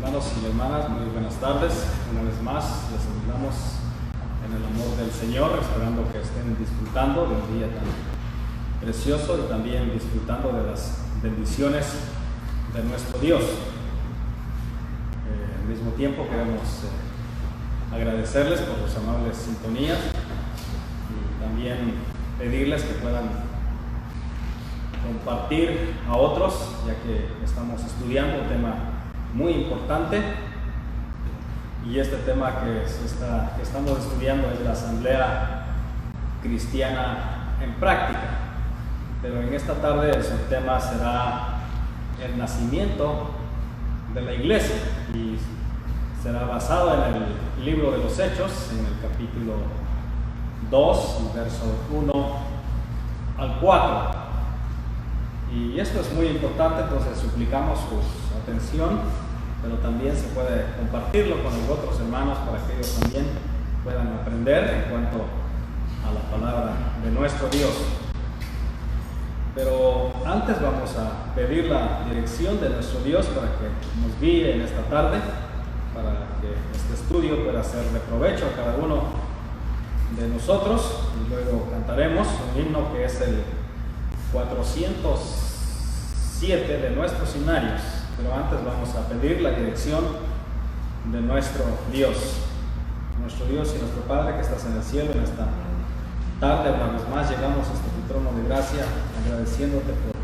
Hermanos y hermanas, muy buenas tardes. Una vez más les saludamos en el amor del Señor, esperando que estén disfrutando de un día tan precioso y también disfrutando de las bendiciones de nuestro Dios. Al mismo tiempo queremos agradecerles por sus amables sintonías y también pedirles que puedan compartir a otros, ya que estamos estudiando un tema muy importante, y este tema que estamos estudiando es la Asamblea Cristiana en Práctica. Pero en esta tarde el tema será el nacimiento de la iglesia y será basado en el libro de los Hechos, en el capítulo 2, verso 1 al 4. Y esto es muy importante, entonces suplicamos su atención, pero también se puede compartirlo con los otros hermanos para que ellos también puedan aprender en cuanto a la palabra de nuestro Dios. Pero antes vamos a pedir la dirección de nuestro Dios para que nos guíe en esta tarde, para que este estudio pueda ser de provecho a cada uno de nosotros, y luego cantaremos un himno que es el 407 de nuestros himnarios. Pero antes vamos a pedir la dirección de nuestro Dios y nuestro Padre que estás en el cielo. En esta tarde una vez más llegamos hasta tu trono de gracia, agradeciéndote por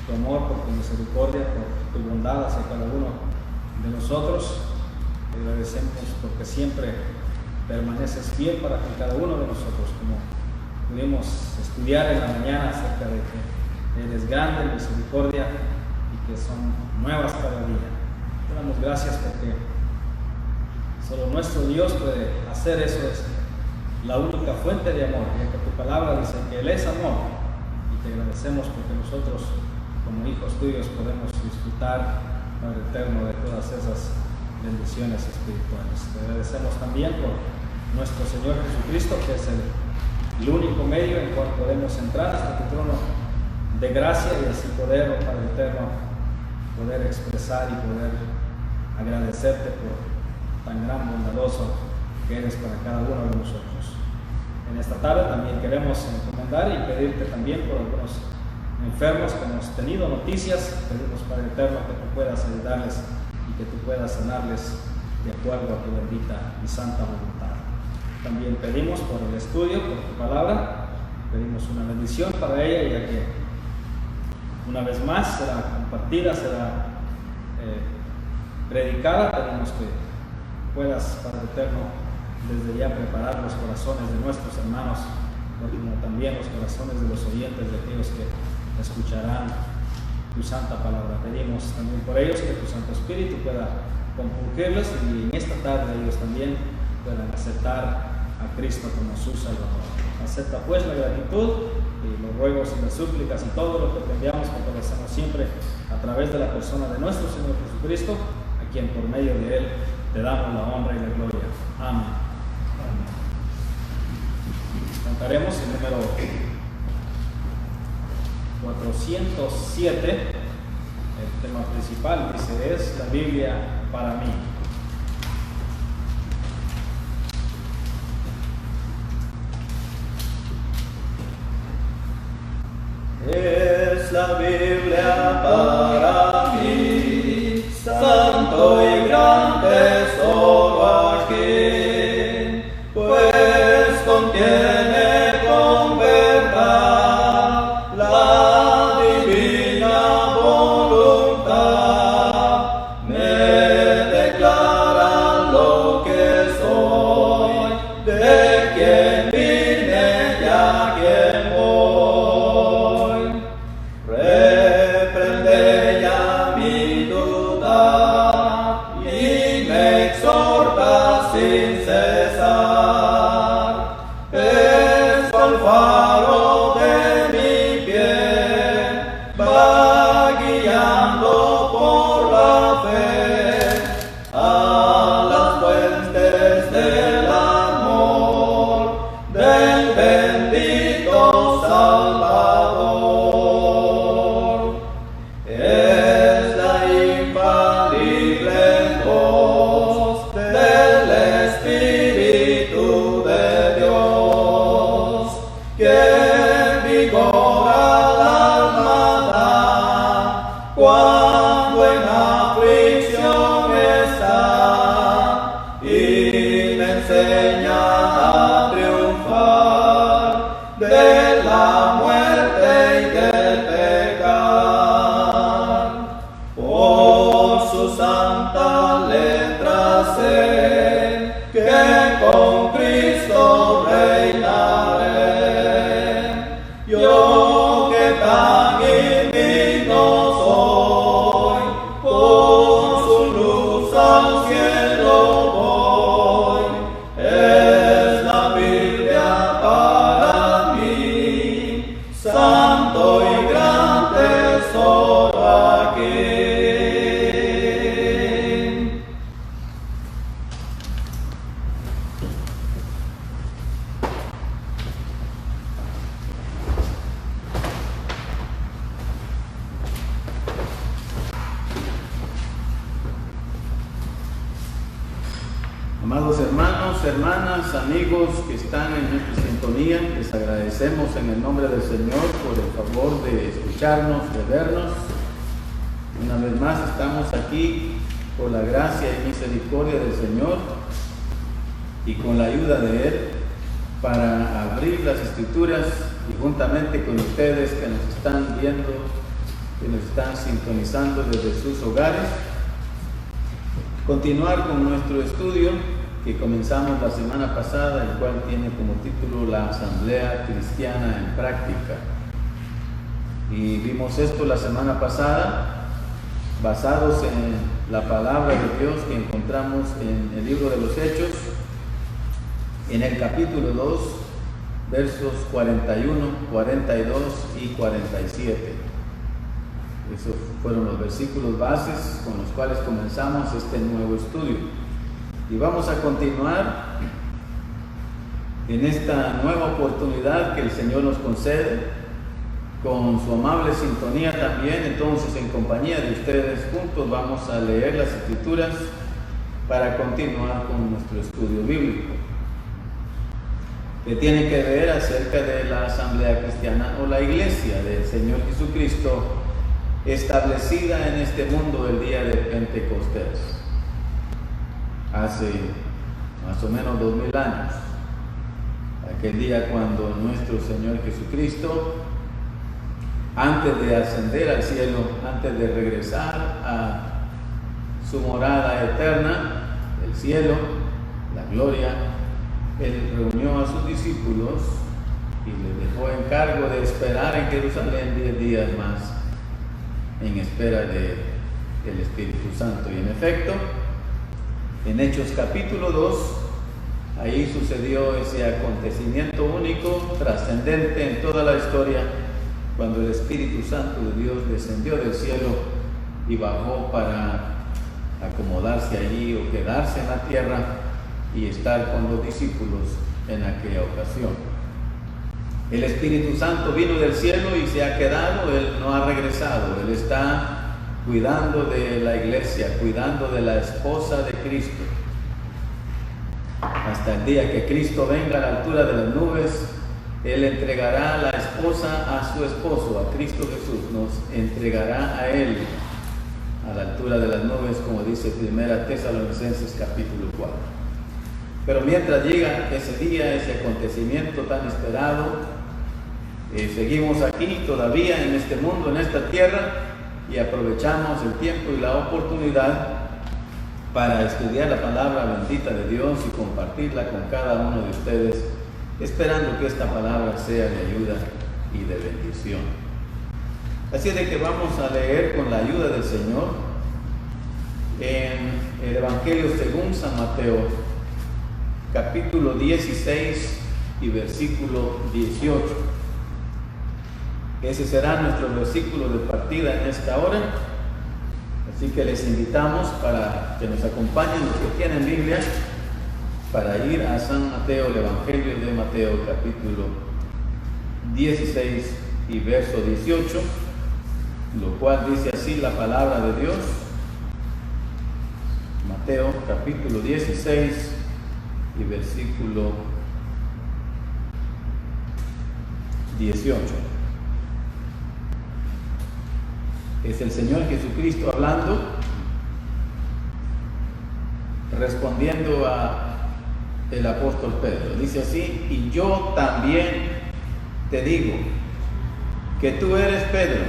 tu amor, por tu misericordia, por tu bondad hacia cada uno de nosotros. Te agradecemos porque siempre permaneces fiel para con cada uno de nosotros, como pudimos estudiar en la mañana acerca de que eres grande en misericordia y que son nuevas cada día. Te damos gracias porque solo nuestro Dios puede hacer eso. Es la única fuente de amor, ya que tu palabra dice que Él es amor, y te agradecemos porque nosotros como hijos tuyos podemos disfrutar, Padre eterno, de todas esas bendiciones espirituales. Te agradecemos también por nuestro Señor Jesucristo, que es el único medio en el cual podemos entrar hasta tu trono de gracia, y así poder, oh Padre eterno, poder expresar y poder agradecerte por tan gran bondadoso que eres para cada uno de nosotros. En esta tarde también queremos encomendar y pedirte también por algunos enfermos que hemos tenido noticias. Pedimos, Padre eterno, que tú puedas ayudarles y que tú puedas sanarles de acuerdo a tu bendita y santa voluntad. También pedimos por el estudio, por tu palabra, pedimos una bendición para ella, ya que una vez más será compartida, será predicada. Pedimos que puedas, Padre eterno, desde ya preparar los corazones de nuestros hermanos, como también los corazones de los oyentes, de aquellos que escucharán tu santa palabra. Pedimos también por ellos que tu Santo Espíritu pueda compundirlos, y en esta tarde ellos también puedan aceptar a Cristo como su Salvador. Acepta pues la gratitud y los ruegos y las súplicas y todo lo que te enviamos, porque lo hacemos siempre a través de la persona de nuestro Señor Jesucristo, a quien por medio de Él te damos la honra y la gloria. Amén. Amén. Cantaremos el número 407. El tema principal dice: es la Biblia para mí. Es la Biblia para mí, santo y gran tesoro aquí, pues contiene con verdad la divina voluntad. Me declara lo que soy, de quien vine y a quien voy. Reprende ya mi duda y me exhorta sin cesar. Es el faro de mi pie, va guiando por tu santa letra sé que con Cristo reinaré. Yo que tan indigno soy, por su luz al cielo voy. Es la Biblia para mí, santo y gran tesoro aquí. Amados hermanos, hermanas, amigos que están en nuestra sintonía, les agradecemos en el nombre del Señor por el favor de escucharnos, de vernos. Una vez más estamos aquí por la gracia y misericordia del Señor y con la ayuda de Él para abrir las Escrituras y juntamente con ustedes que nos están viendo, que nos están sintonizando desde sus hogares, continuar con nuestro estudio que comenzamos la semana pasada, el cual tiene como título La Asamblea Cristiana en Práctica. Y vimos esto la semana pasada, basados en la palabra de Dios que encontramos en el libro de los Hechos, en el capítulo 2, versos 41, 42 y 47. Esos fueron los versículos bases con los cuales comenzamos este nuevo estudio. Y vamos a continuar en esta nueva oportunidad que el Señor nos concede, con su amable sintonía también. Entonces, en compañía de ustedes, juntos vamos a leer las Escrituras para continuar con nuestro estudio bíblico, que tiene que ver acerca de la Asamblea Cristiana o la Iglesia del Señor Jesucristo, establecida en este mundo el día de Pentecostés, hace más o menos 2000 años, aquel día cuando nuestro Señor Jesucristo, antes de ascender al cielo, antes de regresar a su morada eterna, el cielo, la gloria, Él reunió a sus discípulos y les dejó encargo de esperar en Jerusalén 10 días más, en espera del Espíritu Santo. Y en efecto, en Hechos capítulo 2, ahí sucedió ese acontecimiento único, trascendente en toda la historia, cuando el Espíritu Santo de Dios descendió del cielo y bajó para acomodarse allí o quedarse en la tierra y estar con los discípulos en aquella ocasión. El Espíritu Santo vino del cielo y se ha quedado, Él no ha regresado, Él está cuidando de la iglesia, cuidando de la esposa de Cristo, hasta el día que Cristo venga a la altura de las nubes. Él entregará a la esposa a su esposo, a Cristo Jesús, nos entregará a Él a la altura de las nubes, como dice 1 Tesalonicenses capítulo 4. Pero mientras llega ese día, ese acontecimiento tan esperado, seguimos aquí todavía en este mundo, en esta tierra, y aprovechamos el tiempo y la oportunidad para estudiar la palabra bendita de Dios y compartirla con cada uno de ustedes, esperando que esta palabra sea de ayuda y de bendición. Así de que vamos a leer con la ayuda del Señor en el Evangelio según San Mateo, capítulo 16 y versículo 18. Ese será nuestro versículo de partida en esta hora. Así que les invitamos para que nos acompañen los que tienen Biblia, para ir a San Mateo, el Evangelio de Mateo, capítulo 16 y verso 18, lo cual dice así la palabra de Dios. Mateo, capítulo 16 y versículo 18. Es el Señor Jesucristo hablando, respondiendo a el apóstol Pedro. Dice así: y yo también te digo que tú eres Pedro,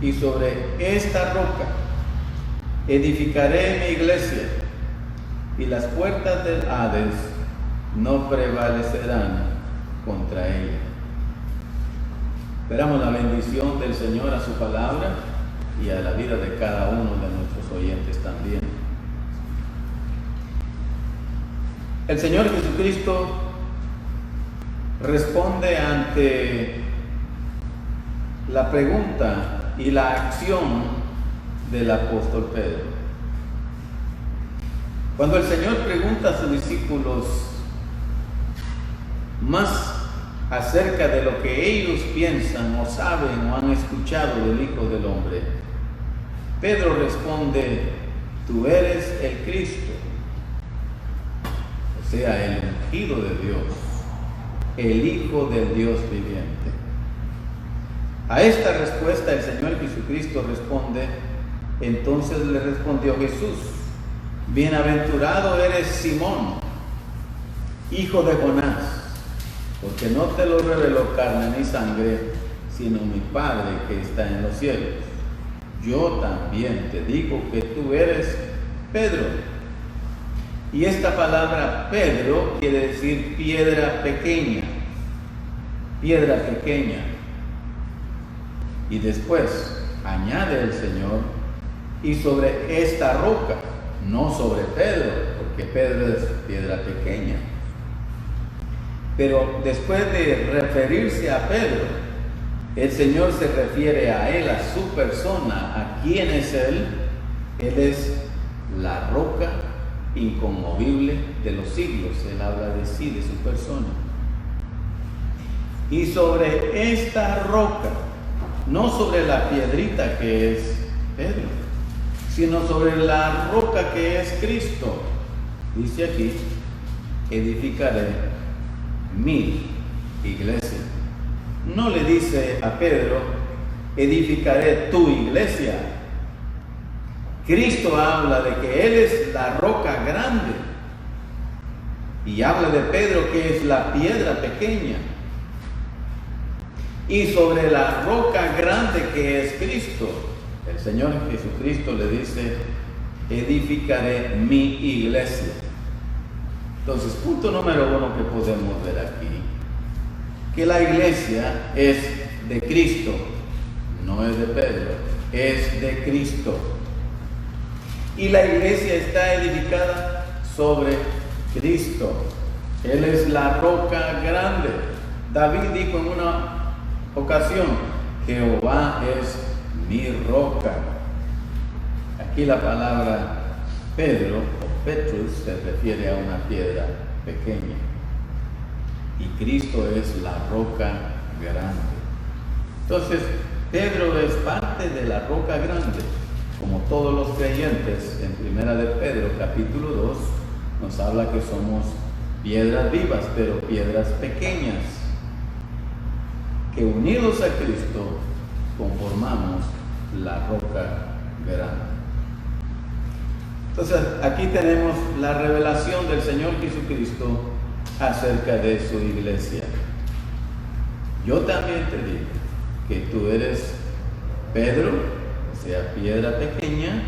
y sobre esta roca edificaré mi iglesia, y las puertas del Hades no prevalecerán contra ella. Esperamos la bendición del Señor a su palabra y a la vida de cada uno de nuestros oyentes también. El Señor Jesucristo responde ante la pregunta y la acción del apóstol Pedro. Cuando el Señor pregunta a sus discípulos más acerca de lo que ellos piensan o saben o han escuchado del Hijo del Hombre, Pedro responde: tú eres el Cristo, o sea, el ungido de Dios, el Hijo del Dios viviente. A esta respuesta el Señor Jesucristo responde, entonces le respondió Jesús: bienaventurado eres Simón, hijo de Jonás, porque no te lo reveló carne ni sangre, sino mi Padre que está en los cielos. Yo también te digo que tú eres Pedro. Y esta palabra Pedro quiere decir piedra pequeña, piedra pequeña. Y después añade el Señor, y sobre esta roca, no sobre Pedro, porque Pedro es piedra pequeña. Pero después de referirse a Pedro, el Señor se refiere a él, a su persona. ¿A quién es él? Él es la roca inconmovible de los siglos. Él habla de sí, de su persona. Y sobre esta roca, no sobre la piedrita que es Pedro, sino sobre la roca que es Cristo, dice aquí, edificaré mi iglesia. No le dice a Pedro, edificaré tu iglesia. Cristo habla de que Él es la roca grande y habla de Pedro que es la piedra pequeña. Y sobre la roca grande que es Cristo, el Señor Jesucristo le dice, edificaré mi iglesia. Entonces, punto número uno que podemos ver aquí, que la iglesia es de Cristo, no es de Pedro, es de Cristo. Y la iglesia está edificada sobre Cristo. Él es la roca grande. David dijo en una ocasión, Jehová es mi roca. Aquí la palabra Pedro o Petrus se refiere a una piedra pequeña. Y Cristo es la roca grande. Entonces, Pedro es parte de la roca grande. Como todos los creyentes, en Primera de Pedro, capítulo 2, nos habla que somos piedras vivas, pero piedras pequeñas, que unidos a Cristo conformamos la roca grande. Entonces, aquí tenemos la revelación del Señor Jesucristo acerca de su iglesia. Yo también te digo que tú eres Pedro, o sea, piedra pequeña,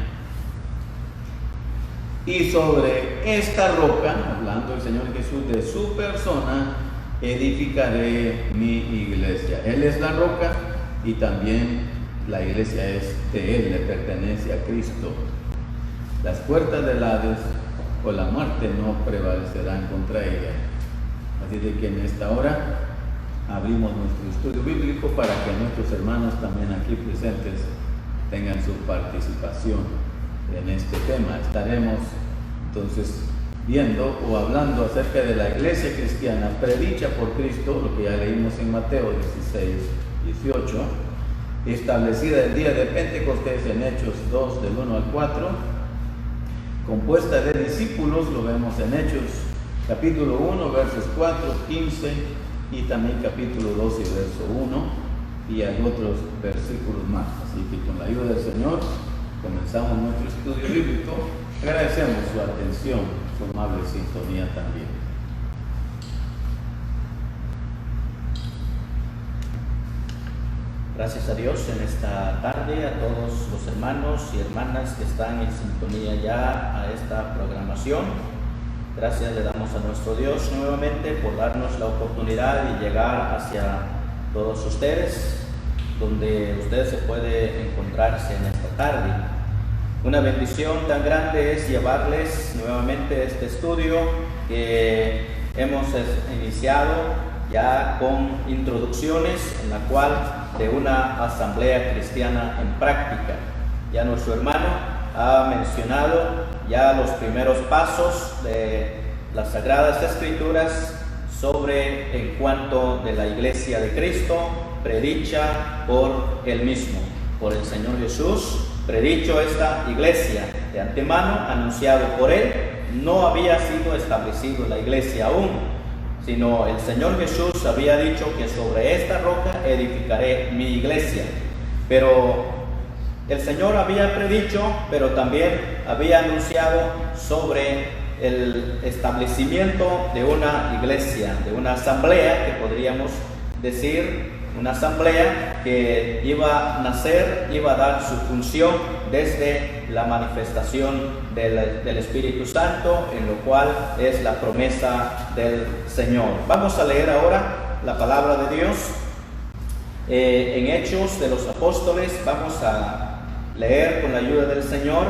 y sobre esta roca, hablando el Señor Jesús de su persona, edificaré mi iglesia. Él es la roca y también la iglesia es de Él, le pertenece a Cristo. Las puertas del Hades o la muerte no prevalecerán contra ella. Así de que en esta hora abrimos nuestro estudio bíblico para que nuestros hermanos también aquí presentes tengan su participación en este tema. Estaremos entonces viendo o hablando acerca de la iglesia cristiana predicha por Cristo, lo que ya leímos en Mateo 16, 18, establecida el día de Pentecostés en Hechos 2, del 1 al 4, compuesta de discípulos, lo vemos en Hechos capítulo 1, versos 4, 15 y también capítulo 2 y verso 1, y hay otros versículos más. Así que con la ayuda del Señor comenzamos nuestro estudio bíblico. Agradecemos su atención, su amable sintonía también. Gracias a Dios en esta tarde, a todos los hermanos y hermanas que están en sintonía ya a esta programación. Gracias le damos a nuestro Dios nuevamente por darnos la oportunidad de llegar hacia todos ustedes, donde usted se puede encontrarse en esta tarde. Una bendición tan grande es llevarles nuevamente este estudio que hemos iniciado ya con introducciones en la cual de una asamblea cristiana en práctica. Ya nuestro hermano ha mencionado ya los primeros pasos de las Sagradas Escrituras sobre en cuanto de la Iglesia de Cristo, predicha por Él mismo, por el Señor Jesús, predicho esta iglesia de antemano, anunciado por Él. No había sido establecido la iglesia aún, sino el Señor Jesús había dicho que sobre esta roca edificaré mi iglesia. Pero el Señor había predicho, pero también había anunciado sobre el establecimiento de una iglesia, de una asamblea, que podríamos decir, una asamblea que iba a nacer, iba a dar su función desde la manifestación del Espíritu Santo, en lo cual es la promesa del Señor. Vamos a leer ahora la palabra de Dios en Hechos de los Apóstoles. Vamos a leer con la ayuda del Señor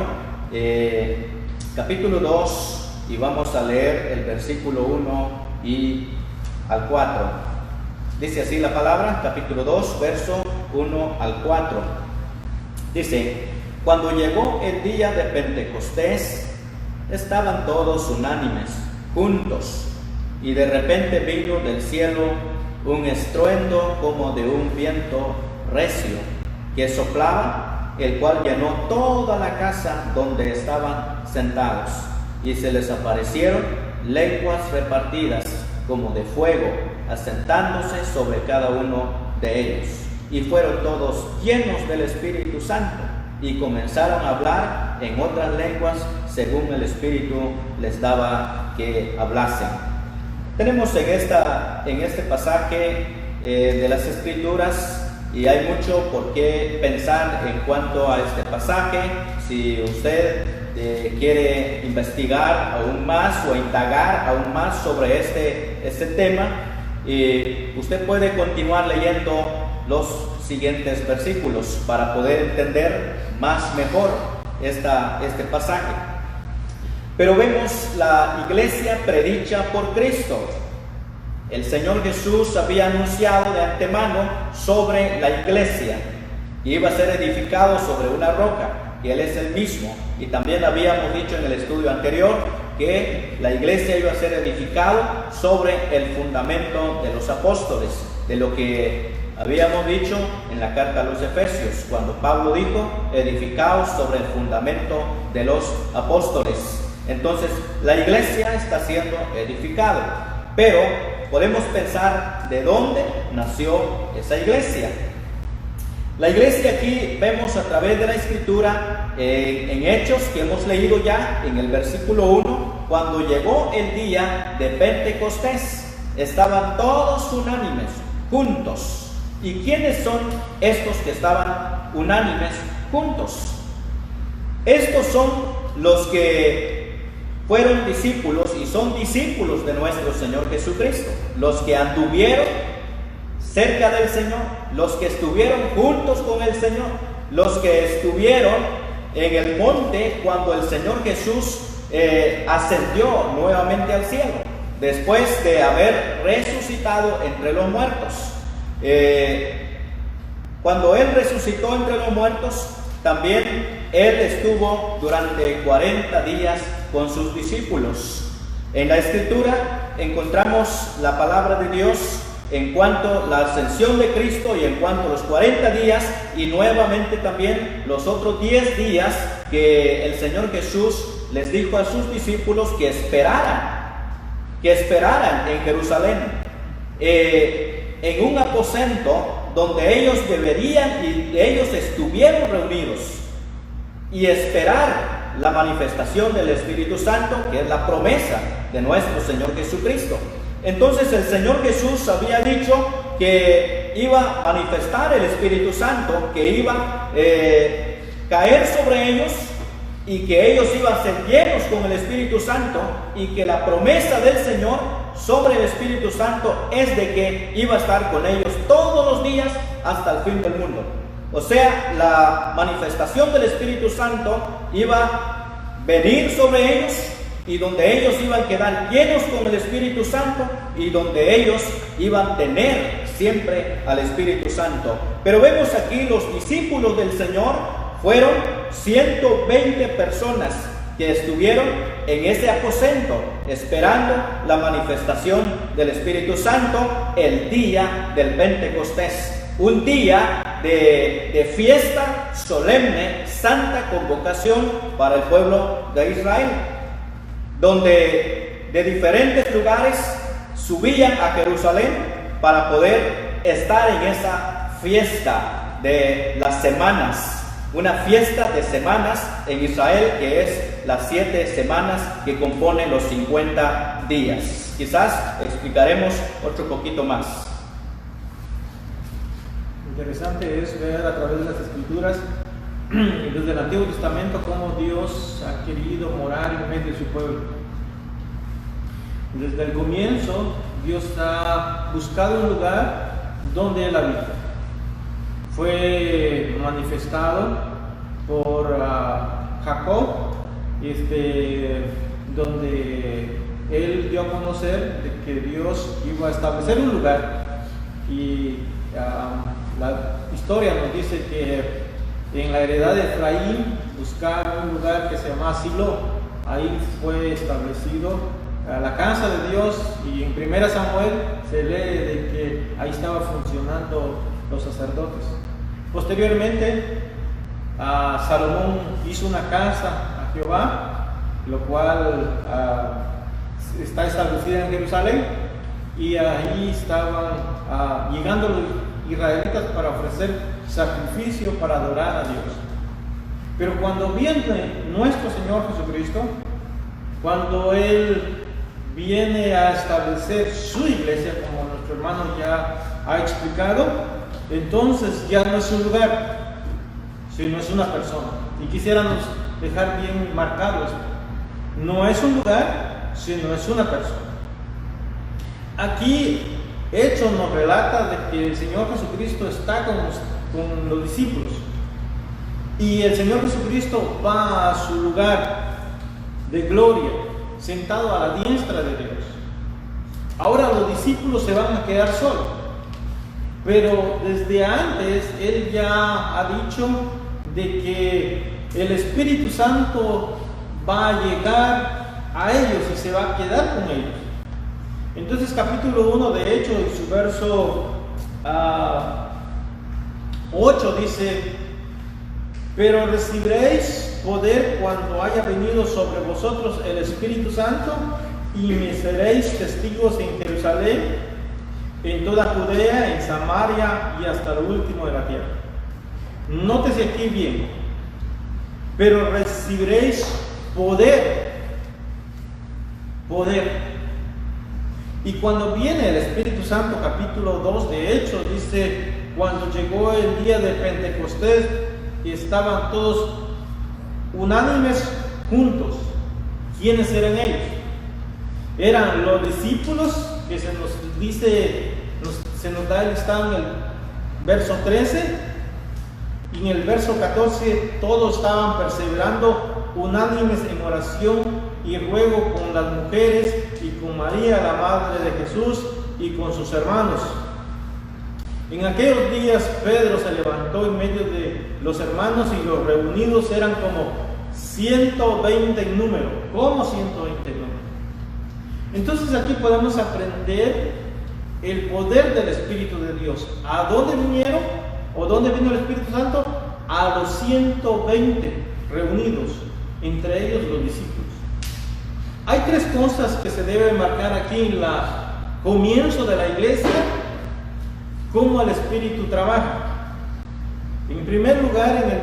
capítulo 2 y vamos a leer el versículo 1 y al 4. Dice así la palabra, capítulo 2, verso 1 al 4. Dice: cuando llegó el día de Pentecostés, estaban todos unánimes, juntos, y de repente vino del cielo un estruendo como de un viento recio, que soplaba, el cual llenó toda la casa donde estaban sentados, y se les aparecieron lenguas repartidas como de fuego, asentándose sobre cada uno de ellos. Y fueron todos llenos del Espíritu Santo, y comenzaron a hablar en otras lenguas según el Espíritu les daba que hablasen. Tenemos en este pasaje de las Escrituras, y hay mucho por qué pensar en cuanto a este pasaje. Si usted quiere investigar aún más o indagar aún más sobre este tema, usted puede continuar leyendo los siguientes versículos para poder entender mejor este pasaje. Pero vemos la iglesia predicha por Cristo. El Señor Jesús había anunciado de antemano sobre la iglesia, que iba a ser edificado sobre una roca, que Él es el mismo. Y también habíamos dicho en el estudio anterior que la iglesia iba a ser edificado sobre el fundamento de los apóstoles, de lo que habíamos dicho en la carta a los Efesios, cuando Pablo dijo: edificados sobre el fundamento de los apóstoles. Entonces la iglesia está siendo edificada, pero podemos pensar de dónde nació esa iglesia. La iglesia aquí vemos a través de la Escritura en Hechos, que hemos leído ya en el versículo 1, cuando llegó el día de Pentecostés, estaban todos unánimes, juntos. ¿Y quiénes son estos que estaban unánimes, juntos? Estos son los que fueron discípulos y son discípulos de nuestro Señor Jesucristo, los que anduvieron cerca del Señor, los que estuvieron juntos con el Señor, los que estuvieron en el monte cuando el Señor Jesús ascendió nuevamente al cielo, después de haber resucitado entre los muertos. Cuando Él resucitó entre los muertos, también Él estuvo durante 40 días con sus discípulos. En la Escritura encontramos la palabra de Dios en cuanto a la ascensión de Cristo y en cuanto a los 40 días, y nuevamente también los otros 10 días que el Señor Jesús les dijo a sus discípulos que esperaran en Jerusalén, en un aposento donde ellos deberían y ellos estuvieron reunidos, y esperar la manifestación del Espíritu Santo, que es la promesa de nuestro Señor Jesucristo. Entonces el Señor Jesús había dicho que iba a manifestar el Espíritu Santo, que iba a caer sobre ellos y que ellos iban a ser llenos con el Espíritu Santo, y que la promesa del Señor sobre el Espíritu Santo es de que iba a estar con ellos todos los días hasta el fin del mundo. O sea, la manifestación del Espíritu Santo iba a venir sobre ellos, y donde ellos iban a quedar llenos con el Espíritu Santo, y donde ellos iban a tener siempre al Espíritu Santo. Pero vemos aquí los discípulos del Señor fueron 120 personas que estuvieron en ese aposento esperando la manifestación del Espíritu Santo el día del Pentecostés, un día de fiesta solemne, santa convocación para el pueblo de Israel, donde de diferentes lugares subían a Jerusalén para poder estar en esa fiesta de las semanas. Una fiesta de semanas en Israel, que es las 7 semanas que componen los 50 días. Quizás explicaremos otro poquito más. Interesante es ver a través de las Escrituras, desde el Antiguo Testamento, cómo Dios ha querido morar en medio de su pueblo. Desde el comienzo, Dios ha buscado un lugar donde Él habita. Fue manifestado por Jacob, donde él dio a conocer de que Dios iba a establecer un lugar, y la historia nos dice que en la heredad de Efraín buscaron un lugar que se llama Silo. Ahí fue establecido la casa de Dios, y en 1 Samuel se lee de que ahí estaba funcionando los sacerdotes. Posteriormente, Salomón hizo una casa a Jehová, lo cual está establecida en Jerusalén, y ahí estaban llegando los israelitas para ofrecer sacrificio para adorar a Dios. Pero cuando viene nuestro Señor Jesucristo, cuando Él viene a establecer su iglesia, como nuestro hermano ya ha explicado, entonces ya no es un lugar, sino es una persona. Y quisiéramos dejar bien marcado esto: no es un lugar, sino es una persona. Aquí Hechos nos relata de que el Señor Jesucristo está con los discípulos, y el Señor Jesucristo va a su lugar de gloria, sentado a la diestra de Dios. Ahora los discípulos se van a quedar solos, pero desde antes Él ya ha dicho de que el Espíritu Santo va a llegar a ellos y se va a quedar con ellos. Entonces, capítulo 1 de Hechos, y su verso 8 dice: pero recibiréis poder cuando haya venido sobre vosotros el Espíritu Santo, y me seréis testigos en Jerusalén, en toda Judea, en Samaria y hasta lo último de la tierra. Nótese aquí bien: pero recibiréis poder. Y cuando viene el Espíritu Santo, capítulo 2 de Hechos, dice: cuando llegó el día de Pentecostés, y estaban todos unánimes juntos. ¿Quiénes eran ellos? Eran los discípulos, que se nos dice, se nos da el listado en el verso 13, y en el verso 14 todos estaban perseverando unánimes en oración y ruego con las mujeres y con María, la madre de Jesús, y con sus hermanos. En aquellos días Pedro se levantó en medio de los hermanos, y los reunidos eran como 120 en número. ¿Cómo 120 en número? Entonces aquí podemos aprender el poder del Espíritu de Dios. ¿A dónde vinieron? ¿O dónde vino el Espíritu Santo? A los 120 reunidos, entre ellos los discípulos. Hay tres cosas que se deben marcar aquí en el comienzo de la iglesia, cómo el Espíritu trabaja. En primer lugar, en el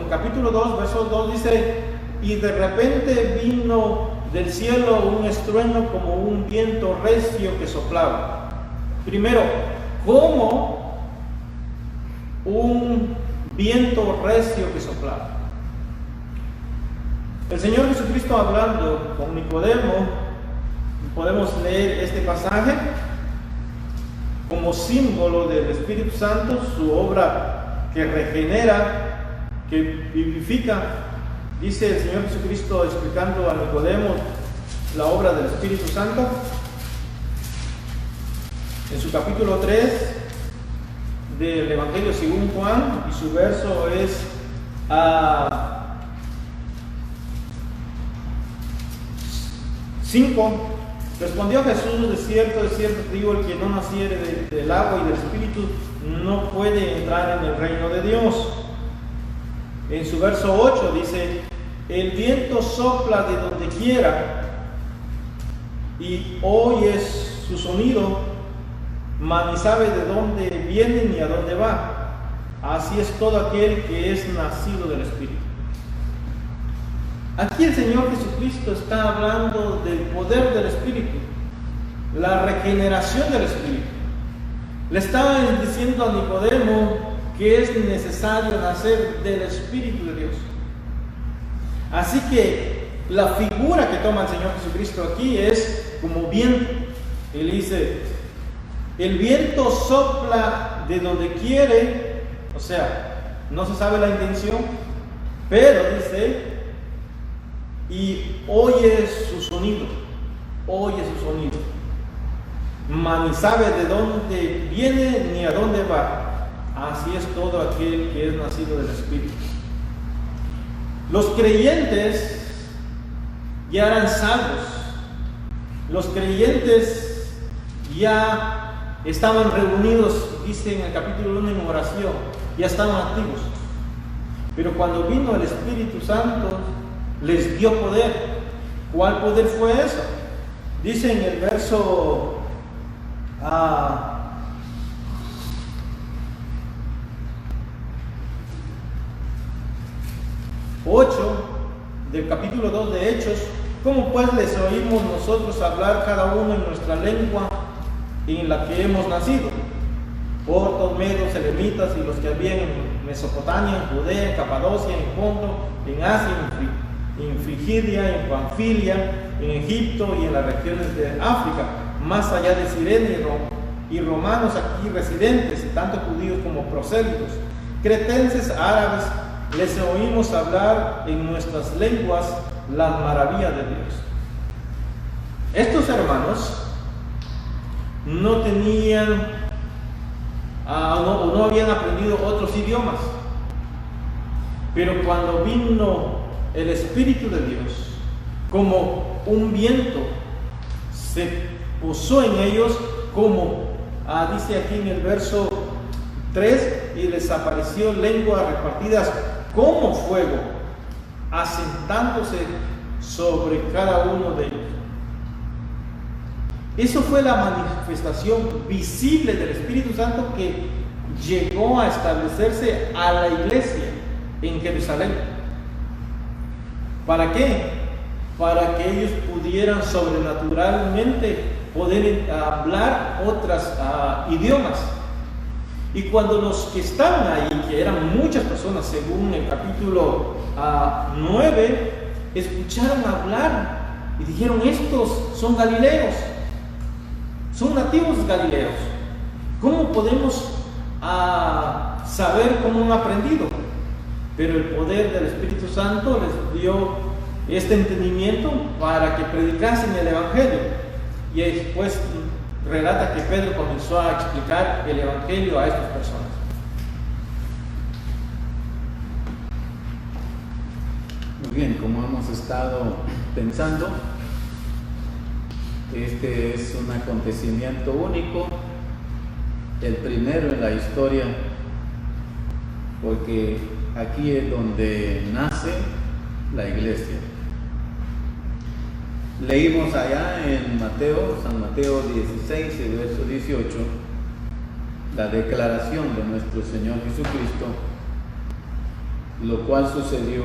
capítulo 2, verso 2 dice: y de repente vino del cielo un estruendo como un viento recio que soplaba. Primero, ¿cómo un viento recio que soplaba. El Señor Jesucristo, hablando con Nicodemo, podemos leer este pasaje como símbolo del Espíritu Santo, su obra que regenera, que vivifica. Dice el Señor Jesucristo explicando a Nicodemo la obra del Espíritu Santo en su capítulo 3 del Evangelio según Juan, y su verso es 5. Respondió Jesús: de cierto te digo, el que no naciere del agua y del Espíritu no puede entrar en el reino de Dios. En su verso 8 dice: el viento sopla de donde quiera y oyes su sonido, mas ni sabe de dónde viene ni a dónde va. Así es todo aquel que es nacido del Espíritu. Aquí el Señor Jesucristo está hablando del poder del Espíritu, la regeneración del Espíritu. Le estaba diciendo a Nicodemo que es necesario nacer del Espíritu de Dios. Así que la figura que toma el Señor Jesucristo aquí es como viento. Él dice: el viento sopla de donde quiere, o sea, no se sabe la intención, pero dice, y oye su sonido, mas ni sabe de dónde viene ni a dónde va. Así es todo aquel que es nacido del Espíritu. Los creyentes ya eran salvos, los creyentes ya estaban reunidos, dice en el capítulo 1, en oración, ya estaban activos. Pero cuando vino el Espíritu Santo, les dio poder. ¿Cuál poder fue eso? Dice en el verso 8 del capítulo 2 de Hechos: ¿cómo pues les oímos nosotros hablar cada uno en nuestra lengua en la que hemos nacido? Portos, medos, elamitas y los que habían en Mesopotamia, en Judea, en Capadocia, en Ponto, en Asia, en Frigidia, en Panfilia, en Egipto y en las regiones de África, más allá de Cirene y romanos aquí residentes, tanto judíos como prosélitos, cretenses, árabes, les oímos hablar en nuestras lenguas las maravillas de Dios. Estos hermanos no tenían no habían aprendido otros idiomas, pero cuando vino el Espíritu de Dios como un viento, se posó en ellos como dice aquí en el verso 3: y les apareció lenguas repartidas como fuego, asentándose sobre cada uno de ellos. Eso fue la manifestación visible del Espíritu Santo que llegó a establecerse a la iglesia en Jerusalén. ¿Para qué? Para que ellos pudieran sobrenaturalmente poder hablar otros idiomas. Y cuando los que estaban ahí, que eran muchas personas según el capítulo 9, escucharon hablar y dijeron: estos son galileos, son nativos galileos. ¿Cómo podemos saber cómo han aprendido? Pero el poder del Espíritu Santo les dio este entendimiento para que predicasen el Evangelio. Y después relata que Pedro comenzó a explicar el Evangelio a estas personas. Muy bien, como hemos estado pensando, este es un acontecimiento único, el primero en la historia, porque aquí es donde nace la iglesia. Leímos allá en San Mateo 16, el verso 18, la declaración de nuestro Señor Jesucristo, lo cual sucedió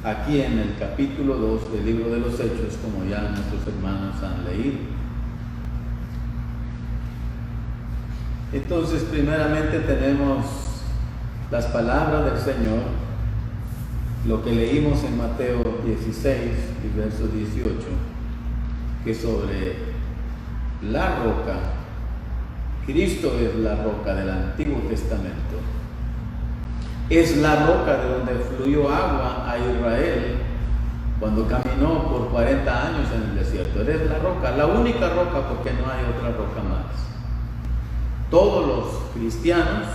aquí en el capítulo 2 del libro de los Hechos, como ya nuestros hermanos han leído. Entonces, primeramente tenemos las palabras del Señor, lo que leímos en Mateo 16 y verso 18, que sobre la roca, Cristo es la roca del Antiguo Testamento. Es la roca de donde fluyó agua a Israel cuando caminó por 40 años en el desierto. Eres la roca, la única roca, porque no hay otra roca más. Todos los cristianos,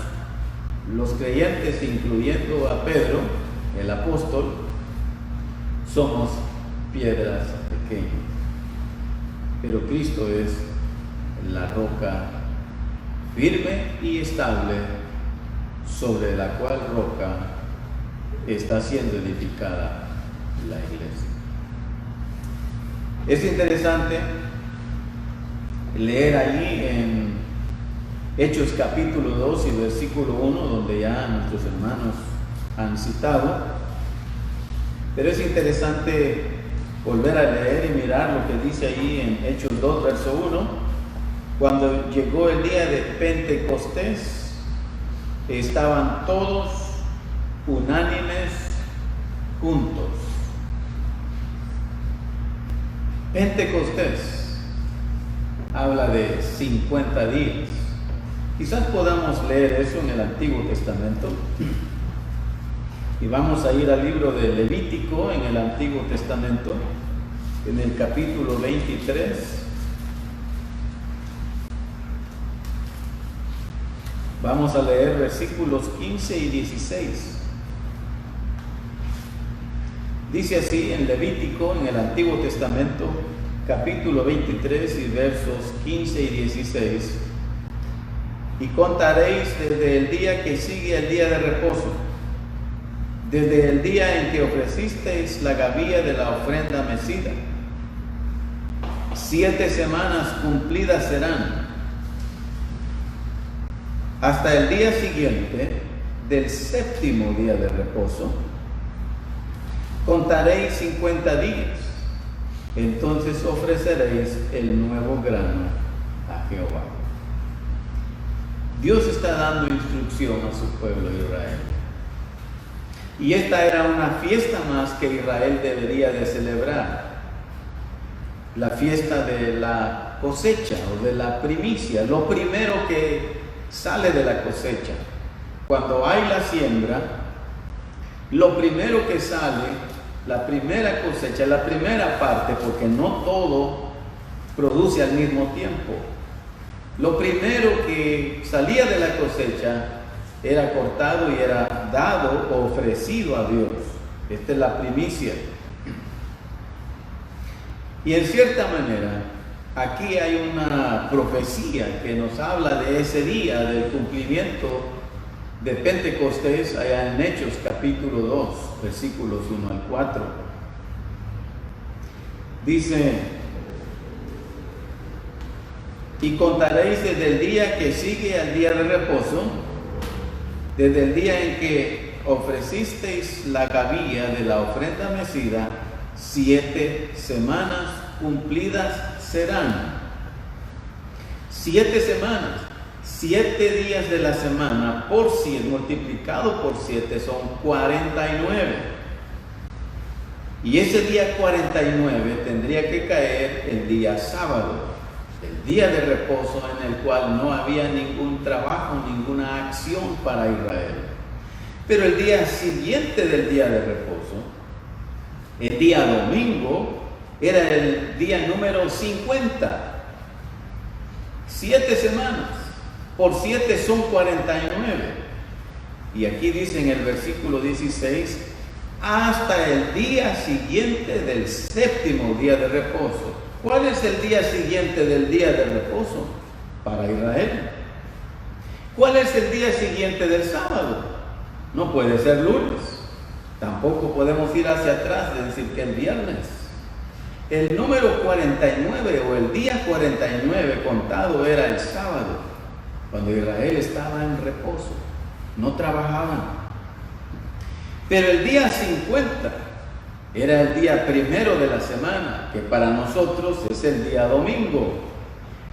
los creyentes, incluyendo a Pedro, el apóstol, somos piedras pequeñas. Pero Cristo es la roca firme y estable sobre la cual roca está siendo edificada la iglesia. Es interesante leer allí en Hechos capítulo 2 y versículo 1, donde ya nuestros hermanos han citado, pero es interesante volver a leer y mirar lo que dice allí en Hechos 2, verso 1. Cuando llegó el día de Pentecostés, estaban todos unánimes juntos. Pentecostés habla de 50 días. Quizás podamos leer eso en el Antiguo Testamento. Y vamos a ir al libro de Levítico en el Antiguo Testamento, en el capítulo 23. Vamos a leer versículos 15 y 16. Dice así en Levítico, en el Antiguo Testamento, capítulo 23 y versos 15 y 16. Y contaréis desde el día que sigue el día de reposo, desde el día en que ofrecisteis la gavilla de la ofrenda mecida. 7 semanas cumplidas serán, hasta el día siguiente del 7º día de reposo. Contaréis 50 días, entonces ofreceréis el nuevo grano a Jehová. Dios está dando instrucción a su pueblo Israel. Y esta era una fiesta más que Israel debería de celebrar. La fiesta de la cosecha o de la primicia, lo primero que sale de la cosecha. Cuando hay la siembra, lo primero que sale, la primera cosecha, la primera parte, porque no todo produce al mismo tiempo. Lo primero que salía de la cosecha era cortado y era dado o ofrecido a Dios. Esta es la primicia. Y en cierta manera, aquí hay una profecía que nos habla de ese día, del cumplimiento de Pentecostés, allá en Hechos capítulo 2, versículos 1 al 4. Dice: y contaréis desde el día que sigue al día de reposo, desde el día en que ofrecisteis la gavilla de la ofrenda mecida, 7 semanas cumplidas serán. 7 semanas, 7 días de la semana por 100 multiplicado por 7 son 49. Y ese día 49 tendría que caer el día sábado, el día de reposo en el cual no había ningún trabajo, ninguna acción para Israel. Pero el día siguiente del día de reposo, el día domingo, era el día número 50. 7 semanas por 7 son 49. Y aquí dice en el versículo 16, hasta el día siguiente del 7º día de reposo. ¿Cuál es el día siguiente del día de reposo para Israel? ¿Cuál es el día siguiente del sábado? No puede ser lunes. Tampoco podemos ir hacia atrás y decir que el viernes. El número 49 o el día 49 contado era el sábado, cuando Israel estaba en reposo, no trabajaban. Pero el día 50 era el día primero de la semana, que para nosotros es el día domingo.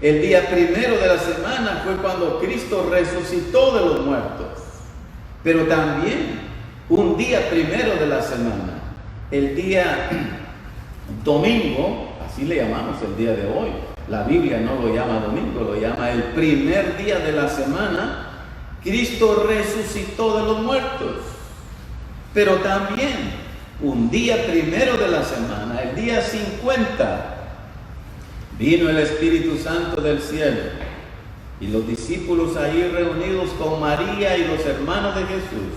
El día primero de la semana fue cuando Cristo resucitó de los muertos. Pero también un día primero de la semana, el día domingo, así le llamamos el día de hoy. La Biblia no lo llama domingo, lo llama el primer día de la semana. Cristo resucitó de los muertos. Pero también un día primero de la semana, el día 50, vino el Espíritu Santo del cielo y los discípulos ahí reunidos con María y los hermanos de Jesús,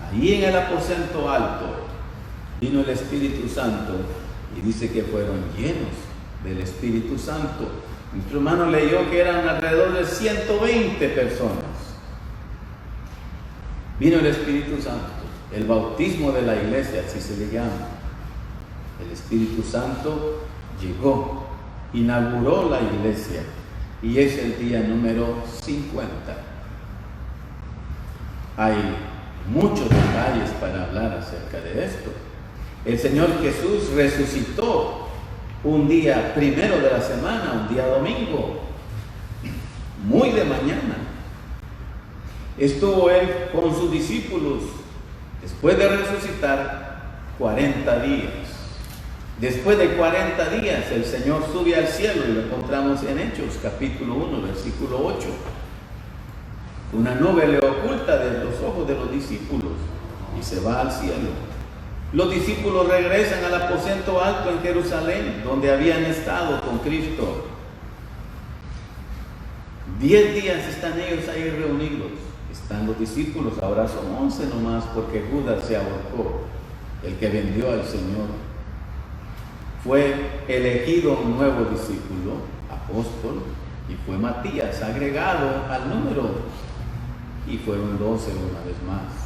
ahí en el aposento alto, vino el Espíritu Santo y dice que fueron llenos del Espíritu Santo. Nuestro hermano leyó que eran alrededor de 120 personas. Vino el Espíritu Santo, el bautismo de la iglesia, así se le llama. El Espíritu Santo llegó, inauguró la iglesia y es el día número 50. Hay muchos detalles para hablar acerca de esto. El Señor Jesús resucitó un día primero de la semana, un día domingo, muy de mañana. Estuvo Él con sus discípulos después de resucitar 40 días. Después de 40 días el Señor sube al cielo y lo encontramos en Hechos capítulo 1 versículo 8. Una nube le oculta de los ojos de los discípulos y se va al cielo. Los discípulos regresan al aposento alto en Jerusalén, donde habían estado con Cristo. 10 días están ellos ahí reunidos. Están los discípulos, ahora son 11 nomás, porque Judas se ahorcó, el que vendió al Señor. Fue elegido un nuevo discípulo, apóstol, y fue Matías agregado al número, y fueron 12 una vez más.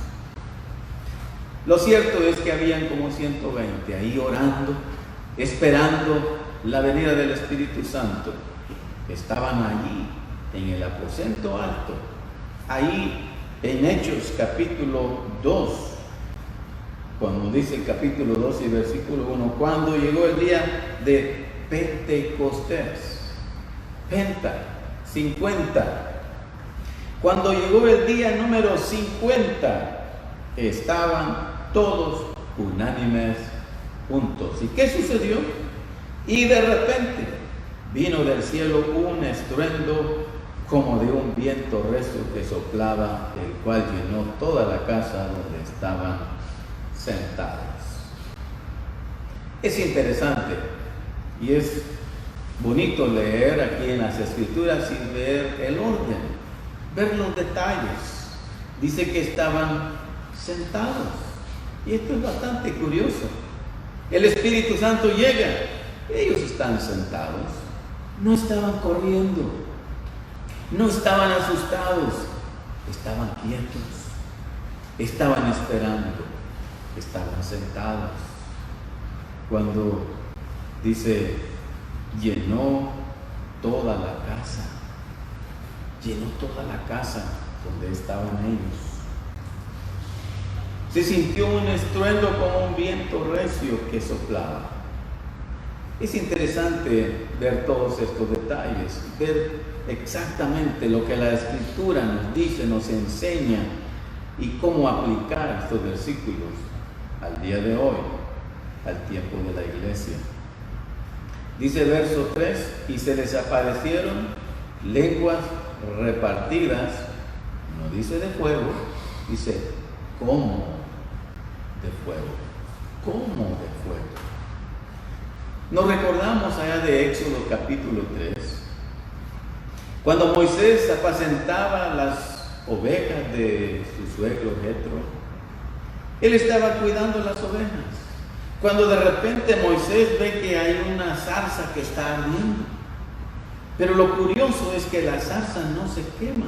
Lo cierto es que habían como 120 ahí orando, esperando la venida del Espíritu Santo. Estaban allí en el aposento alto, ahí en Hechos capítulo 2, cuando dice el capítulo 2 y versículo 1, cuando llegó el día de Pentecostés, Penta, 50, cuando llegó el día número 50, estaban todos unánimes juntos. ¿Y qué sucedió? Y de repente vino del cielo un estruendo como de un viento recio que soplaba, el cual llenó toda la casa donde estaban sentados. Es interesante y es bonito leer aquí en las Escrituras y ver el orden, ver los detalles. Dice que estaban sentados. Y esto es bastante curioso. El Espíritu Santo llega, ellos están sentados, no estaban corriendo, no estaban asustados, estaban quietos, estaban esperando, estaban sentados. Cuando dice, llenó toda la casa, llenó toda la casa donde estaban ellos. Se sintió un estruendo como un viento recio que soplaba. Es interesante ver todos estos detalles, ver exactamente lo que la Escritura nos dice, nos enseña y cómo aplicar estos versículos al día de hoy, al tiempo de la iglesia. Dice verso 3, y se les aparecieron lenguas repartidas, no dice de fuego, dice como de fuego, como de fuego. Nos recordamos allá de Éxodo capítulo 3, cuando Moisés apacentaba las ovejas de su suegro Jetro. Él estaba cuidando las ovejas, cuando de repente Moisés ve que hay una zarza que está ardiendo. Pero lo curioso es que la zarza no se quema.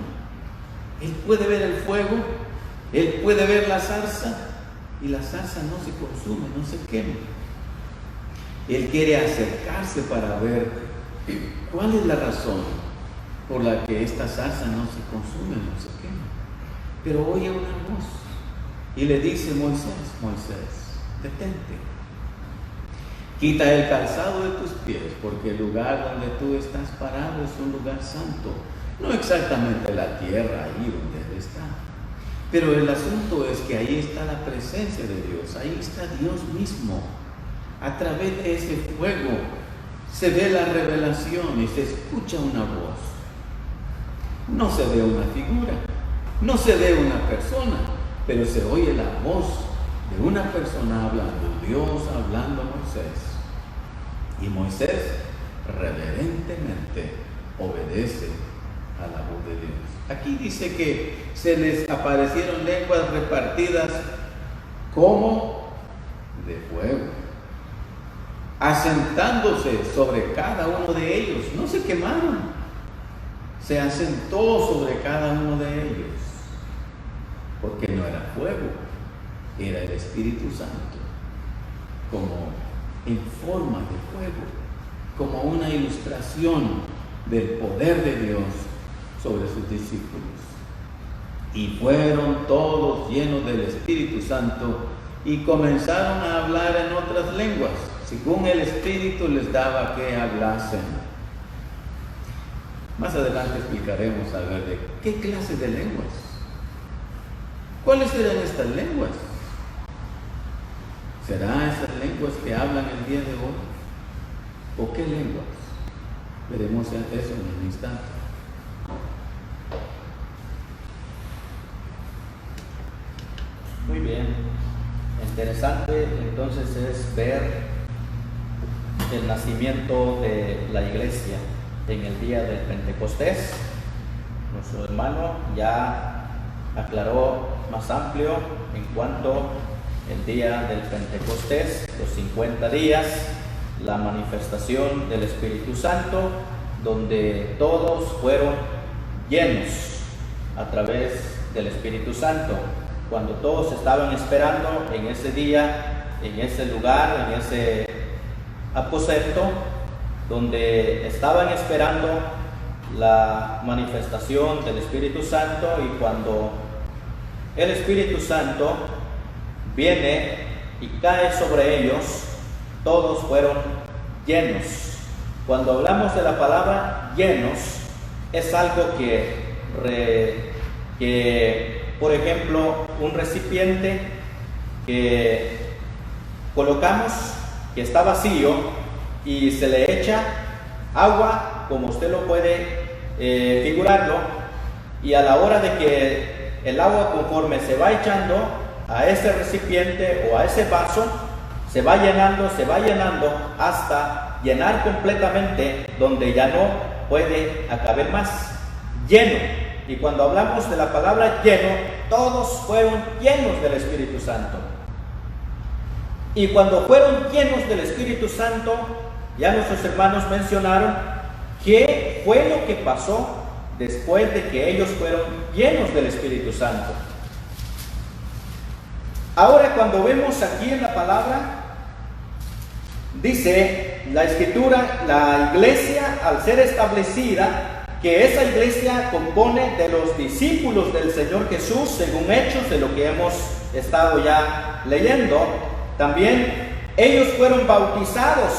Él puede ver el fuego, él puede ver la zarza, y la zarza no se consume, no se quema. Él quiere acercarse para ver cuál es la razón por la que esta zarza no se consume, no se quema. Pero oye una voz y le dice: Moisés, Moisés, detente. Quita el calzado de tus pies, porque el lugar donde tú estás parado es un lugar santo. No exactamente la tierra ahí donde Él está. Pero el asunto es que ahí está la presencia de Dios, ahí está Dios mismo. A través de ese fuego se ve la revelación y se escucha una voz. No se ve una figura, no se ve una persona, pero se oye la voz de una persona hablando, Dios hablando a Moisés. Y Moisés reverentemente obedece a la voz de Dios. Aquí dice que se les aparecieron lenguas repartidas como de fuego, asentándose sobre cada uno de ellos. No se quemaron, se asentó sobre cada uno de ellos, porque no era fuego, era el Espíritu Santo, como en forma de fuego, como una ilustración del poder de Dios sobre sus discípulos. Y fueron todos llenos del Espíritu Santo y comenzaron a hablar en otras lenguas, según el Espíritu les daba que hablasen. Más adelante explicaremos a ver de qué clase de lenguas. ¿Cuáles eran estas lenguas? ¿Será esas lenguas que hablan el día de hoy? ¿O qué lenguas? Veremos eso en un instante. Muy bien. Interesante entonces es ver el nacimiento de la iglesia en el día del Pentecostés. Nuestro hermano ya aclaró más amplio en cuanto el día del Pentecostés, los 50 días, la manifestación del Espíritu Santo, donde todos fueron llenos a través del Espíritu Santo. Cuando todos estaban esperando en ese día, en ese lugar, en ese aposento, donde estaban esperando la manifestación del Espíritu Santo, y cuando el Espíritu Santo viene y cae sobre ellos, todos fueron llenos. Cuando hablamos de la palabra llenos, es algo que por ejemplo, un recipiente que colocamos, que está vacío, y se le echa agua, como usted lo puede figurarlo, y a la hora de que el agua, conforme se va echando a ese recipiente o a ese vaso, se va llenando hasta llenar completamente, donde ya no puede caber más. Lleno. Y cuando hablamos de la palabra lleno, todos fueron llenos del Espíritu Santo. Y cuando fueron llenos del Espíritu Santo, ya nuestros hermanos mencionaron qué fue lo que pasó después de que ellos fueron llenos del Espíritu Santo. Ahora, cuando vemos aquí en la palabra, dice la Escritura, la iglesia, al ser establecida, que esa iglesia compone de los discípulos del Señor Jesús, según Hechos, de lo que hemos estado ya leyendo. También ellos fueron bautizados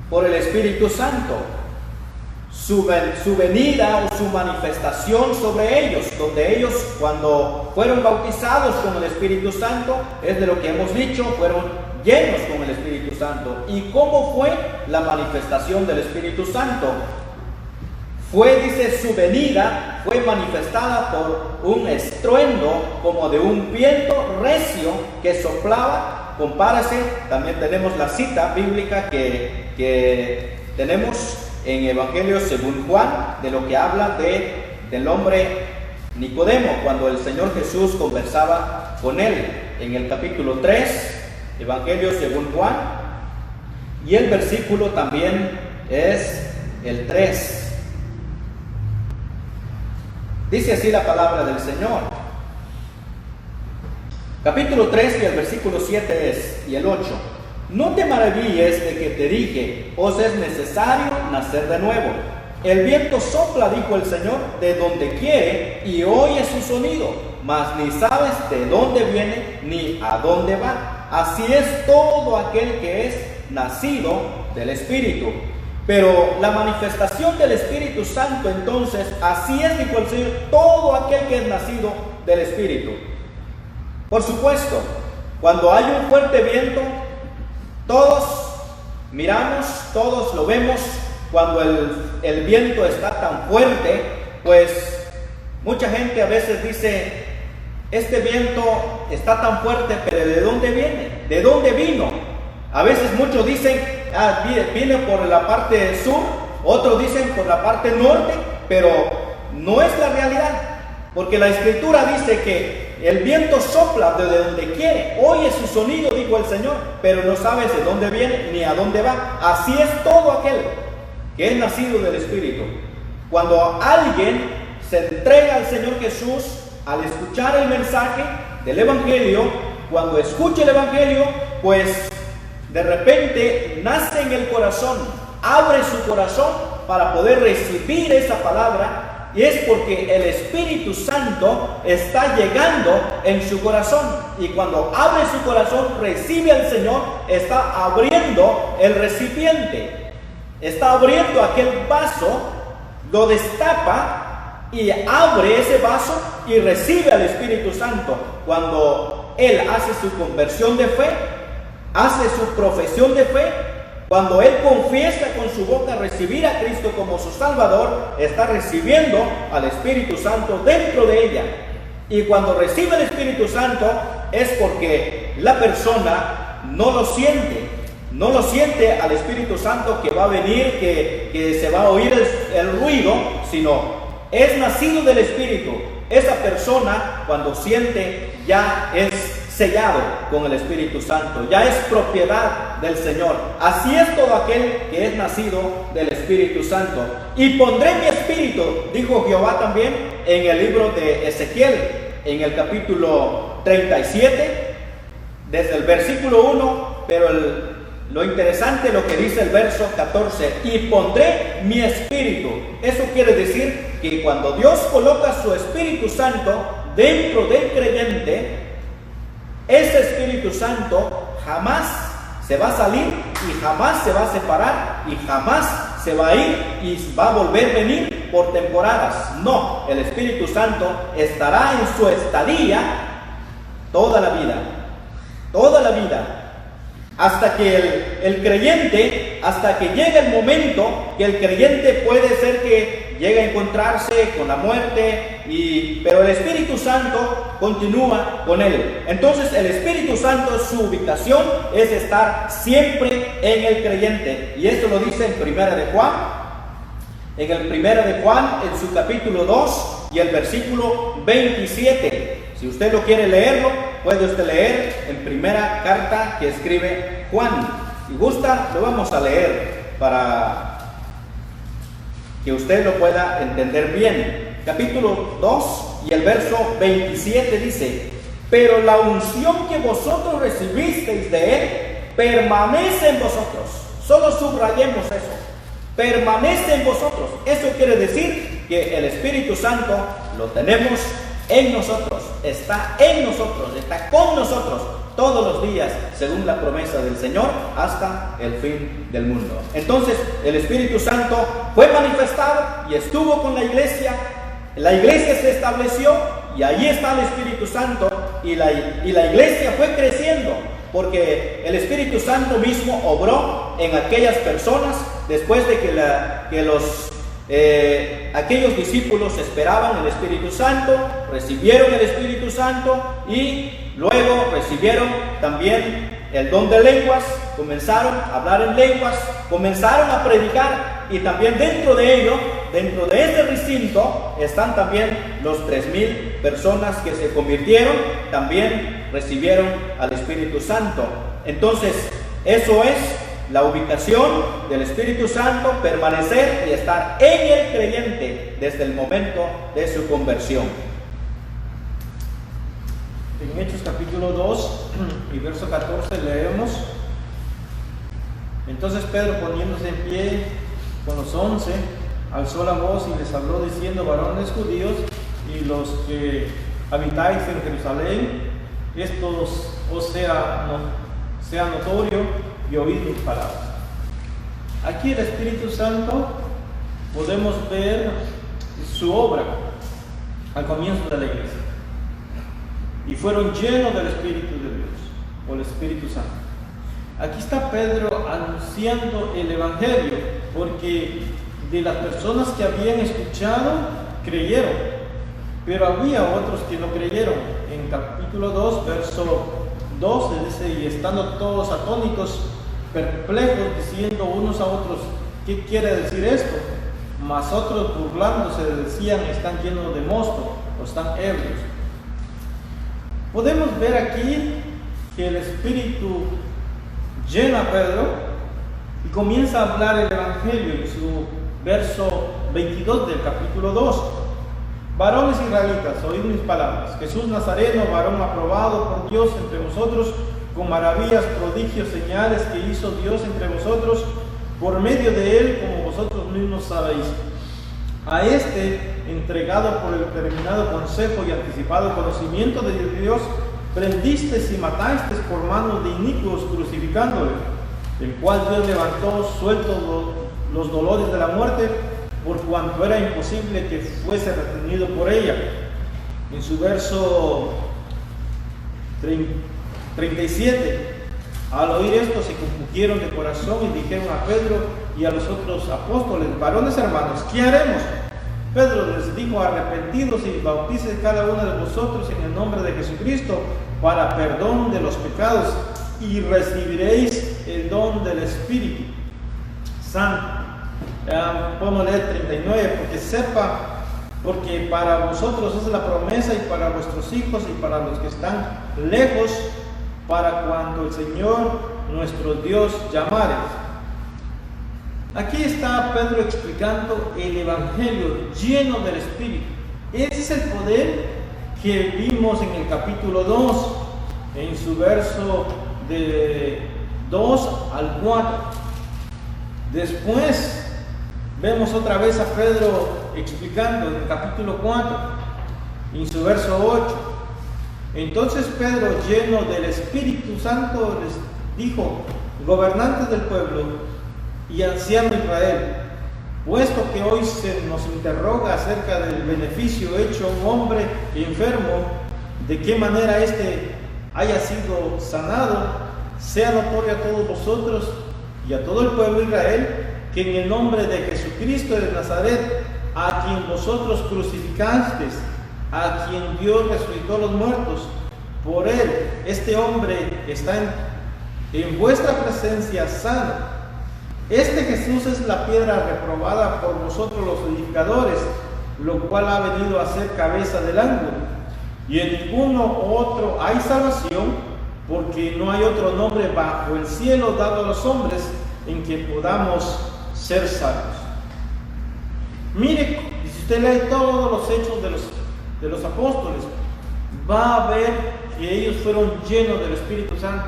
por el Espíritu Santo. Su venida o su manifestación sobre ellos, donde ellos, cuando fueron bautizados con el Espíritu Santo, es de lo que hemos dicho, fueron llenos con el Espíritu Santo. ¿Y cómo fue la manifestación del Espíritu Santo? Dice, su venida fue manifestada por un estruendo como de un viento recio que soplaba. Compárase, también tenemos la cita bíblica que tenemos en Evangelio según Juan, de lo que habla del hombre Nicodemo, cuando el Señor Jesús conversaba con él, en el capítulo 3, Evangelio según Juan, y el versículo también es el 3. Dice así la palabra del Señor. Capítulo 3 y el versículo 7 y el 8. No te maravilles de que te dije, os es necesario nacer de nuevo. El viento sopla, dijo el Señor, de donde quiere, y oye su sonido, mas ni sabes de dónde viene ni a dónde va. así es todo aquel que es nacido del Espíritu. Pero la manifestación del Espíritu Santo, entonces, así es, dijo el Señor, todo aquel que es nacido del Espíritu. Por supuesto, cuando hay un fuerte viento, todos miramos, todos lo vemos. Cuando el viento está tan fuerte, pues mucha gente a veces dice, este viento está tan fuerte, pero ¿de dónde viene? ¿De dónde vino? A veces muchos dicen, viene por la parte sur, otros dicen por la parte norte, pero no es la realidad, porque la Escritura dice que el viento sopla desde donde quiere, oye su sonido, dijo el Señor, pero no sabes de dónde viene ni a dónde va. Así es todo aquel que es nacido del Espíritu. Cuando alguien se entrega al Señor Jesús, al escuchar el mensaje del Evangelio, cuando escucha el Evangelio, pues de repente nace en el corazón, abre su corazón para poder recibir esa palabra, y es porque el Espíritu Santo está llegando en su corazón, y cuando abre su corazón, recibe al Señor, está abriendo el recipiente. Está abriendo aquel vaso, lo destapa y abre ese vaso y recibe al Espíritu Santo. Cuando él hace su conversión de fe, hace su profesión de fe, cuando él confiesa con su boca recibir a Cristo como su Salvador, está recibiendo al Espíritu Santo dentro de ella. Y cuando recibe el Espíritu Santo es porque la persona no lo siente. No lo siente al Espíritu Santo que va a venir, que se va a oír el ruido, sino es nacido del Espíritu. Esa persona, cuando siente, ya es sellado con el Espíritu Santo, ya es propiedad del Señor. Así es todo aquel que es nacido del Espíritu Santo. Y pondré mi espíritu, dijo Jehová también en el libro de Ezequiel, en el capítulo 37, desde el versículo 1, pero lo interesante lo que dice el verso 14, y pondré mi espíritu. Eso quiere decir que cuando Dios coloca su Espíritu Santo dentro del creyente, ese Espíritu Santo jamás se va a salir y jamás se va a separar y jamás se va a ir y va a volver a venir por temporadas. No, el Espíritu Santo estará en su estadía toda la vida. Hasta que el creyente, hasta que llegue el momento que el creyente puede ser que llegue a encontrarse con la muerte, pero el Espíritu Santo continúa con él. Entonces el Espíritu Santo, su ubicación es estar siempre en el creyente. Y esto lo dice en Primera de Juan, en su capítulo 2 y el versículo 27. Si usted lo quiere leerlo, puede usted leer en primera carta que escribe Juan. Si gusta, lo vamos a leer para que usted lo pueda entender bien. Capítulo 2 y el verso 27 dice: pero la unción que vosotros recibisteis de él permanece en vosotros. Solo subrayemos eso. Permanece en vosotros. Eso quiere decir que el Espíritu Santo lo tenemos en nosotros, está en nosotros, está con nosotros todos los días, según la promesa del Señor, hasta el fin del mundo. Entonces, el Espíritu Santo fue manifestado y estuvo con la iglesia se estableció y allí está el Espíritu Santo, y la iglesia fue creciendo, porque el Espíritu Santo mismo obró en aquellas personas después de que aquellos discípulos esperaban el Espíritu Santo, recibieron el Espíritu Santo y luego recibieron también el don de lenguas, comenzaron a hablar en lenguas, comenzaron a predicar, y también dentro de ello, dentro de este recinto, están también los 3,000 personas que se convirtieron, también recibieron al Espíritu Santo. Entonces, eso es la ubicación del Espíritu Santo, permanecer y estar en el creyente desde el momento de su conversión. En Hechos capítulo 2 y verso 14 leemos: entonces Pedro, poniéndose en pie con los 11, alzó la voz y les habló diciendo: varones judíos y los que habitáis en Jerusalén, estos os sea sea notorio y oíd mis palabras. Aquí el Espíritu Santo podemos ver su obra al comienzo de la iglesia. Y fueron llenos del Espíritu de Dios, o el Espíritu Santo. Aquí está Pedro anunciando el Evangelio, porque de las personas que habían escuchado, creyeron, pero había otros que no creyeron. En capítulo 2, verso 12 dice, y estando todos atónitos, perplejos, diciendo unos a otros, ¿qué quiere decir esto? Mas otros burlándose decían, están llenos de mosto, o están ebrios. Podemos ver aquí que el Espíritu llena a Pedro y comienza a hablar el Evangelio en su verso 22 del capítulo 2. Varones israelitas, oíd mis palabras. Jesús Nazareno, varón aprobado por Dios entre vosotros, con maravillas, prodigios, señales que hizo Dios entre vosotros, por medio de él, como vosotros mismos sabéis. A este, entregado por el determinado consejo y anticipado conocimiento de Dios, prendisteis y matasteis por manos de inicuos, crucificándole, el cual Dios levantó suelto los dolores de la muerte, por cuanto era imposible que fuese retenido por ella. En su verso 37, al oír esto se compungieron de corazón y dijeron a Pedro y a los otros apóstoles, varones hermanos, ¿qué haremos? Pedro les dijo, arrepentidos y bauticen cada uno de vosotros en el nombre de Jesucristo para perdón de los pecados y recibiréis el don del Espíritu Santo. Podemos leer 39, porque para vosotros es la promesa y para vuestros hijos y para los que están lejos, para cuando el Señor nuestro Dios llamare. Aquí está Pedro explicando el Evangelio lleno del Espíritu. Ese es el poder que vimos en el capítulo 2, en su verso de 2 al 4. Después vemos otra vez a Pedro explicando en el capítulo 4, en su verso 8. Entonces Pedro, lleno del Espíritu Santo, les dijo, gobernantes del pueblo y anciano de Israel, puesto que hoy se nos interroga acerca del beneficio hecho a un hombre enfermo, de qué manera éste haya sido sanado, sea notorio a todos vosotros y a todo el pueblo de Israel, que en el nombre de Jesucristo de Nazaret, a quien vosotros crucificasteis, a quien Dios resucitó a los muertos, por él, este hombre está en vuestra presencia sano. Este Jesús es la piedra reprobada por vosotros los edificadores, lo cual ha venido a ser cabeza del ángulo. Y en ninguno otro hay salvación, porque no hay otro nombre bajo el cielo dado a los hombres en que podamos ser salvos. Mire, si usted lee todos los hechos de los apóstoles, va a ver que ellos fueron llenos del Espíritu Santo.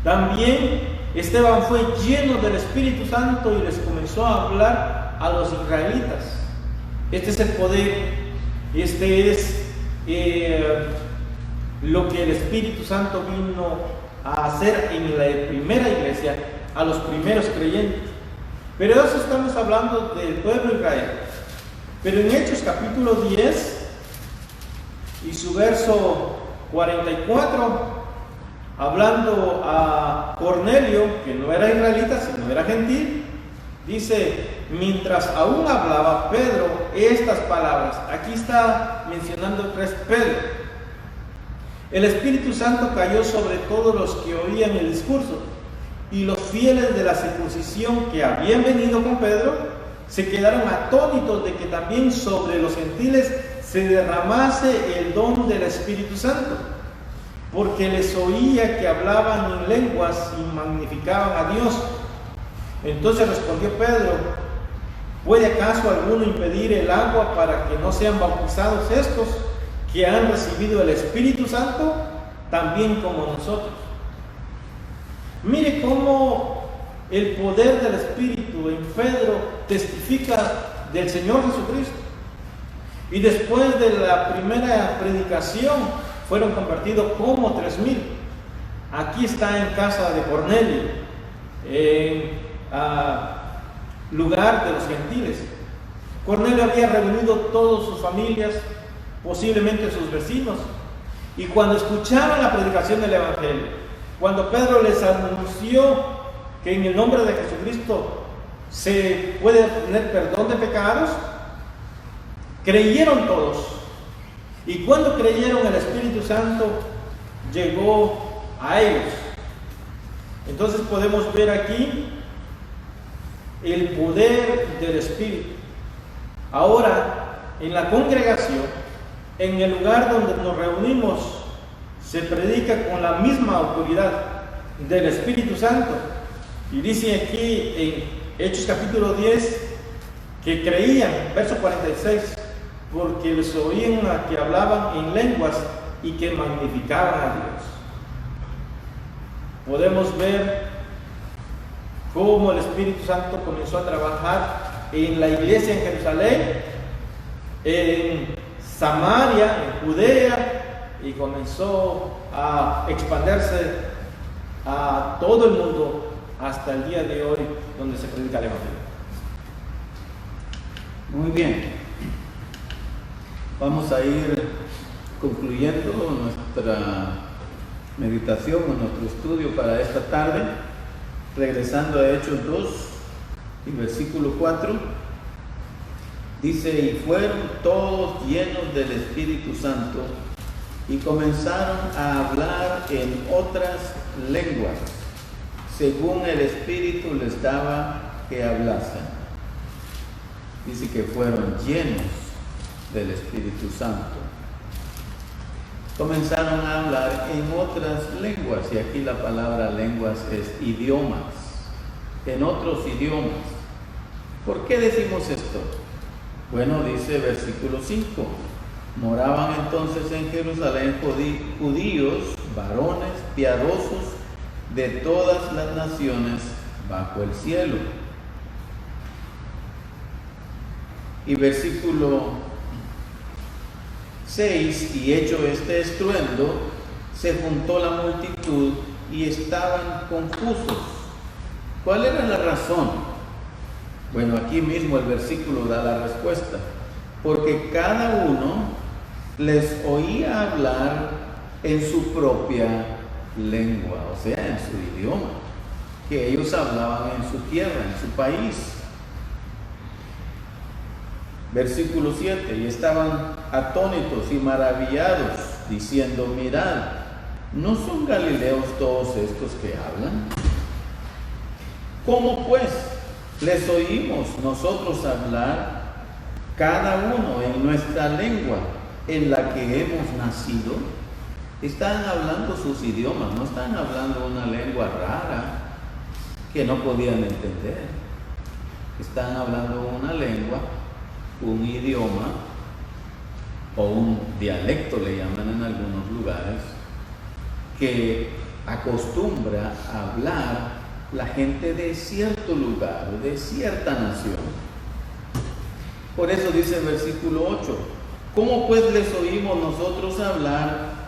También Esteban fue lleno del Espíritu Santo y les comenzó a hablar a los israelitas. Este es el poder, este es lo que el Espíritu Santo vino a hacer en la primera iglesia, a los primeros creyentes. Pero eso estamos hablando del pueblo de Israel. Pero en Hechos capítulo 10 y su verso 44, hablando a Cornelio, que no era israelita, sino era gentil, dice, mientras aún hablaba Pedro estas palabras, aquí está mencionando tres Pedro, el Espíritu Santo cayó sobre todos los que oían el discurso, y los fieles de la circuncisión que habían venido con Pedro se quedaron atónitos de que también sobre los gentiles se derramase el don del Espíritu Santo, porque les oía que hablaban en lenguas y magnificaban a Dios. Entonces respondió Pedro, ¿puede acaso alguno impedir el agua para que no sean bautizados estos que han recibido el Espíritu Santo, también como nosotros? Mire cómo el poder del Espíritu en Pedro testifica del Señor Jesucristo. Y después de la primera predicación fueron convertidos como 3,000. aquí está en casa de Cornelio, en lugar de los gentiles. Cornelio había reunido todas sus familias, posiblemente sus vecinos, y cuando escucharon la predicación del Evangelio, cuando Pedro les anunció que en el nombre de Jesucristo se puede obtener perdón de pecados, creyeron todos. Y cuando creyeron, el Espíritu Santo llegó a ellos. Entonces podemos ver aquí el poder del Espíritu. Ahora, en la congregación, en el lugar donde nos reunimos, se predica con la misma autoridad del Espíritu Santo. Y dice aquí en Hechos capítulo 10 que creían, verso 46, porque les oían que hablaban en lenguas y que magnificaban a Dios. Podemos ver cómo el Espíritu Santo comenzó a trabajar en la iglesia en Jerusalén, en Samaria, en Judea, y comenzó a expandirse a todo el mundo hasta el día de hoy, donde se predica el Evangelio. Muy bien. Vamos a ir concluyendo nuestra meditación o nuestro estudio para esta tarde, regresando a Hechos 2 y versículo 4. Dice: y fueron todos llenos del Espíritu Santo y comenzaron a hablar en otras lenguas, según el Espíritu les daba que hablasen. Dice que fueron llenos del Espíritu Santo. Comenzaron a hablar en otras lenguas, y aquí la palabra lenguas es idiomas, en otros idiomas. ¿Por qué decimos esto? Bueno, dice versículo 5, moraban entonces en Jerusalén judíos, varones piadosos de todas las naciones bajo el cielo. Y versículo 6, y hecho este estruendo, se juntó la multitud y estaban confusos. ¿Cuál era la razón? Bueno, aquí mismo el versículo da la respuesta. Porque cada uno les oía hablar en su propia lengua, o sea, en su idioma, que ellos hablaban en su tierra, en su país. Versículo 7, y estaban atónitos y maravillados, diciendo: mirad, ¿no son galileos todos estos que hablan? ¿Cómo pues les oímos nosotros hablar, cada uno en nuestra lengua en la que hemos nacido? Están hablando sus idiomas, no están hablando una lengua rara que no podían entender. Están hablando una lengua, un idioma o un dialecto, le llaman en algunos lugares, que acostumbra a hablar la gente de cierto lugar, de cierta nación. Por eso dice el versículo 8: ¿cómo pues les oímos nosotros hablar,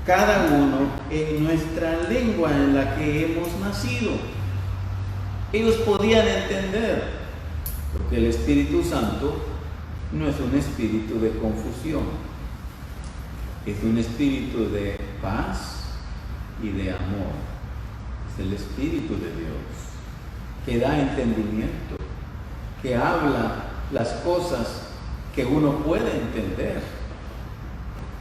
cada uno en nuestra lengua en la que hemos nacido? Ellos podían entender, porque el Espíritu Santo no es un espíritu de confusión, es un espíritu de paz y de amor. Es el Espíritu de Dios que da entendimiento, que habla las cosas que uno puede entender.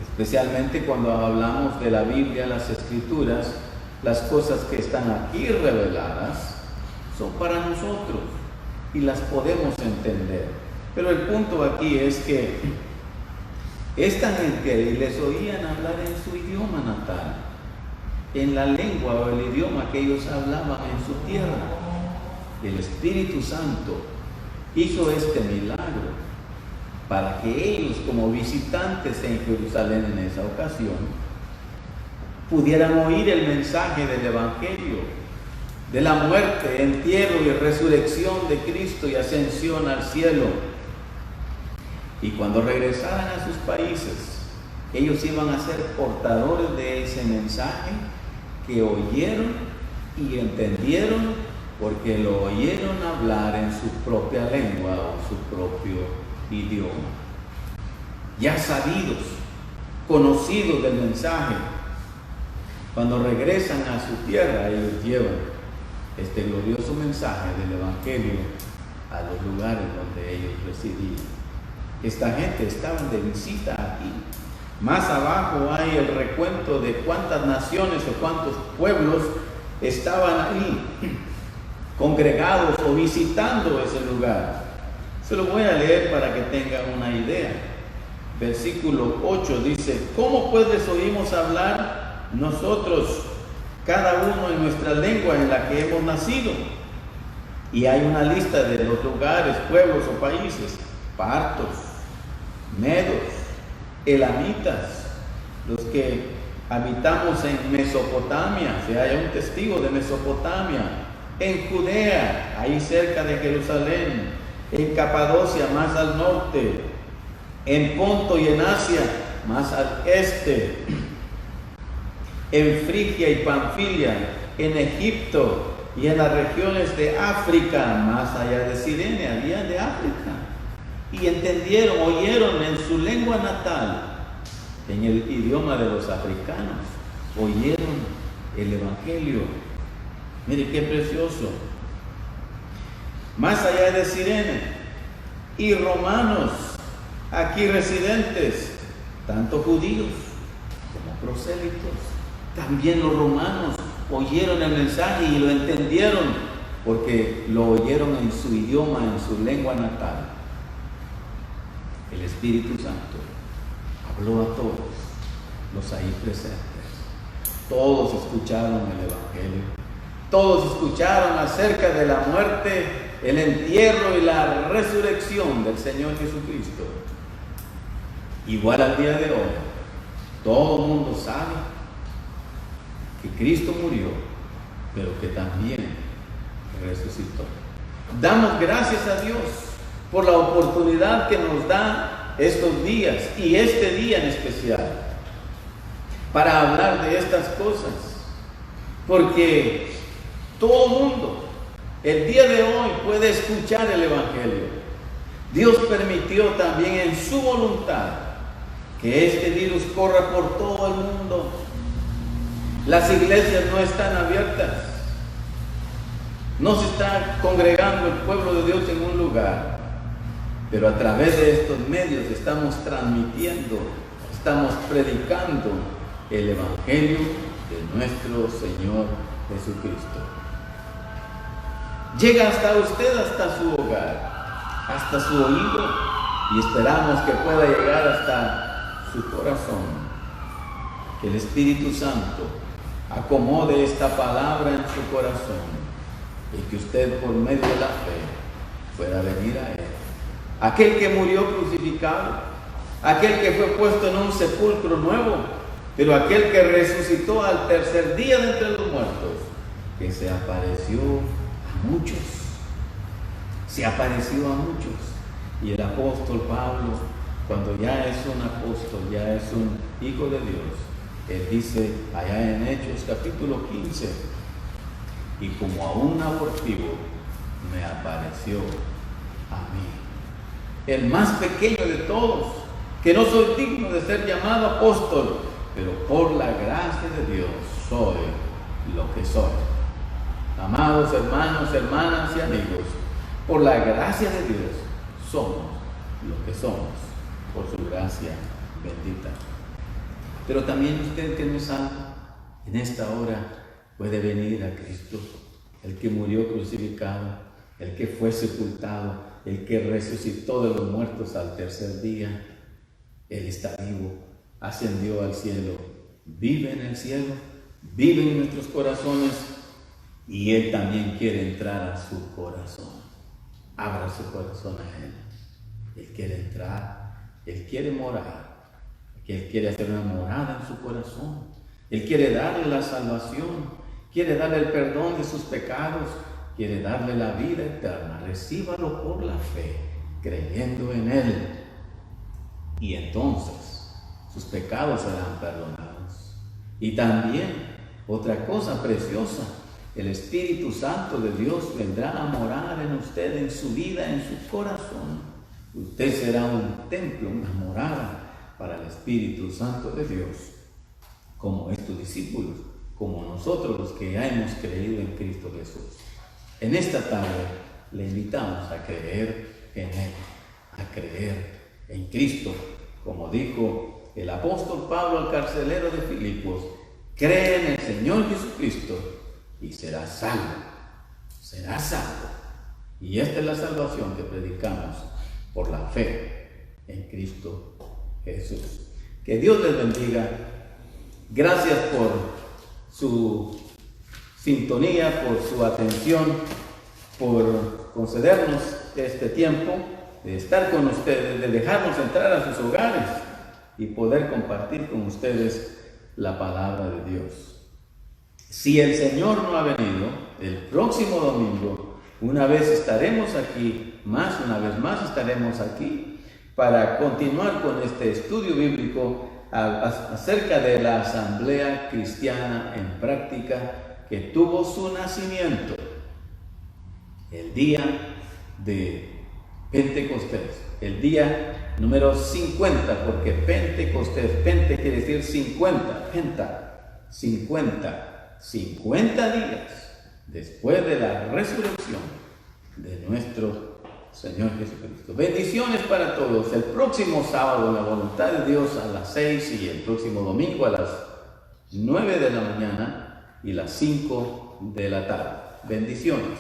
Especialmente cuando hablamos de la Biblia, las Escrituras, las cosas que están aquí reveladas son para nosotros y las podemos entender. Pero el punto aquí es que esta gente les oían hablar en su idioma natal, en la lengua o el idioma que ellos hablaban en su tierra. El Espíritu Santo hizo este milagro para que ellos, como visitantes en Jerusalén en esa ocasión, pudieran oír el mensaje del Evangelio, de la muerte, entierro y resurrección de Cristo y ascensión al cielo. Y cuando regresaran a sus países, ellos iban a ser portadores de ese mensaje que oyeron y entendieron porque lo oyeron hablar en su propia lengua o su propio idioma. Ya sabidos, conocidos del mensaje, cuando regresan a su tierra, ellos llevan este glorioso mensaje del Evangelio a los lugares donde ellos residían. Esta gente estaba de visita aquí. Más abajo hay el recuento de cuántas naciones o cuántos pueblos estaban ahí, congregados o visitando ese lugar. Se lo voy a leer para que tengan una idea. Versículo 8 dice: ¿cómo pues les oímos hablar nosotros, cada uno en nuestra lengua en la que hemos nacido? Y hay una lista de los lugares, pueblos o países: partos, medos, elamitas, los que habitamos en Mesopotamia, si hay un testigo de Mesopotamia, en Judea, ahí cerca de Jerusalén, en Capadocia, más al norte, en Ponto y en Asia, más al este, en Frigia y Panfilia, en Egipto y en las regiones de África, más allá de Cirene, había de África. Y entendieron, oyeron en su lengua natal, en el idioma de los africanos, oyeron el Evangelio. Mire qué precioso. Más allá de Cirene, y romanos, aquí residentes, tanto judíos como prosélitos. También los romanos oyeron el mensaje y lo entendieron, porque lo oyeron en su idioma, en su lengua natal. El Espíritu Santo habló a todos los ahí presentes. Todos escucharon el Evangelio. Todos escucharon acerca de la muerte, el entierro y la resurrección del Señor Jesucristo. Igual al día de hoy, todo el mundo sabe que Cristo murió, pero que también resucitó. Damos gracias a Dios por la oportunidad que nos da estos días y este día en especial para hablar de estas cosas, porque todo el mundo el día de hoy puede escuchar el Evangelio. Dios permitió también en su voluntad que este virus corra por todo el mundo. Las iglesias no están abiertas, no se está congregando el pueblo de Dios en un lugar, pero a través de estos medios estamos transmitiendo, estamos predicando el Evangelio de nuestro Señor Jesucristo. Llega hasta usted, hasta su hogar, hasta su oído, y esperamos que pueda llegar hasta su corazón. Que el Espíritu Santo acomode esta palabra en su corazón y que usted, por medio de la fe, pueda venir a Él. Aquel que murió crucificado, aquel que fue puesto en un sepulcro nuevo, pero aquel que resucitó al tercer día de entre los muertos, que se apareció a muchos, se apareció a muchos. Y el apóstol Pablo, cuando ya es un apóstol, ya es un hijo de Dios, él dice allá en Hechos capítulo 15, y como a un abortivo me apareció a mí, el más pequeño de todos, que no soy digno de ser llamado apóstol, pero por la gracia de Dios soy lo que soy. Amados hermanos, hermanas y amigos, por la gracia de Dios somos lo que somos, por su gracia bendita. Pero también usted que no es salvo, en esta hora puede venir a Cristo, el que murió crucificado, el que fue sepultado, el que resucitó de los muertos al tercer día. Él está vivo, ascendió al cielo, vive en el cielo, vive en nuestros corazones, y Él también quiere entrar a su corazón. Abra su corazón a Él. Él quiere entrar, Él quiere morar. Él quiere hacer una morada en su corazón. Él quiere darle la salvación, quiere darle el perdón de sus pecados, quiere darle la vida eterna. Recíbalo por la fe, creyendo en Él. Y entonces sus pecados serán perdonados. Y también Otra cosa preciosa, el Espíritu Santo de Dios vendrá a morar en usted, en su vida, en su corazón. Usted será un templo, una morada para el Espíritu Santo de Dios, como estos discípulos, como nosotros los que ya hemos creído en Cristo Jesús. En esta tarde le invitamos a creer en Él, a creer en Cristo, como dijo el apóstol Pablo al carcelero de Filipos: cree en el Señor Jesucristo y serás salvo, serás salvo. Y esta es la salvación que predicamos por la fe en Cristo Jesús. Que Dios les bendiga. Gracias por su sintonía, por su atención, por concedernos este tiempo de estar con ustedes, de dejarnos entrar a sus hogares y poder compartir con ustedes la palabra de Dios. Si el Señor no ha venido, el próximo domingo, una vez estaremos aquí, una vez más estaremos aquí para continuar con este estudio bíblico acerca de la Asamblea Cristiana en Práctica, que tuvo su nacimiento el día de Pentecostés, el día número 50, porque Pentecostés, Pente quiere decir 50, Penta, 50 días después de la resurrección de nuestro Señor Jesucristo. Bendiciones para todos. El próximo sábado, en la voluntad de Dios, a las 6, y el próximo domingo a las 9 de la mañana y las 5 de la tarde. Bendiciones.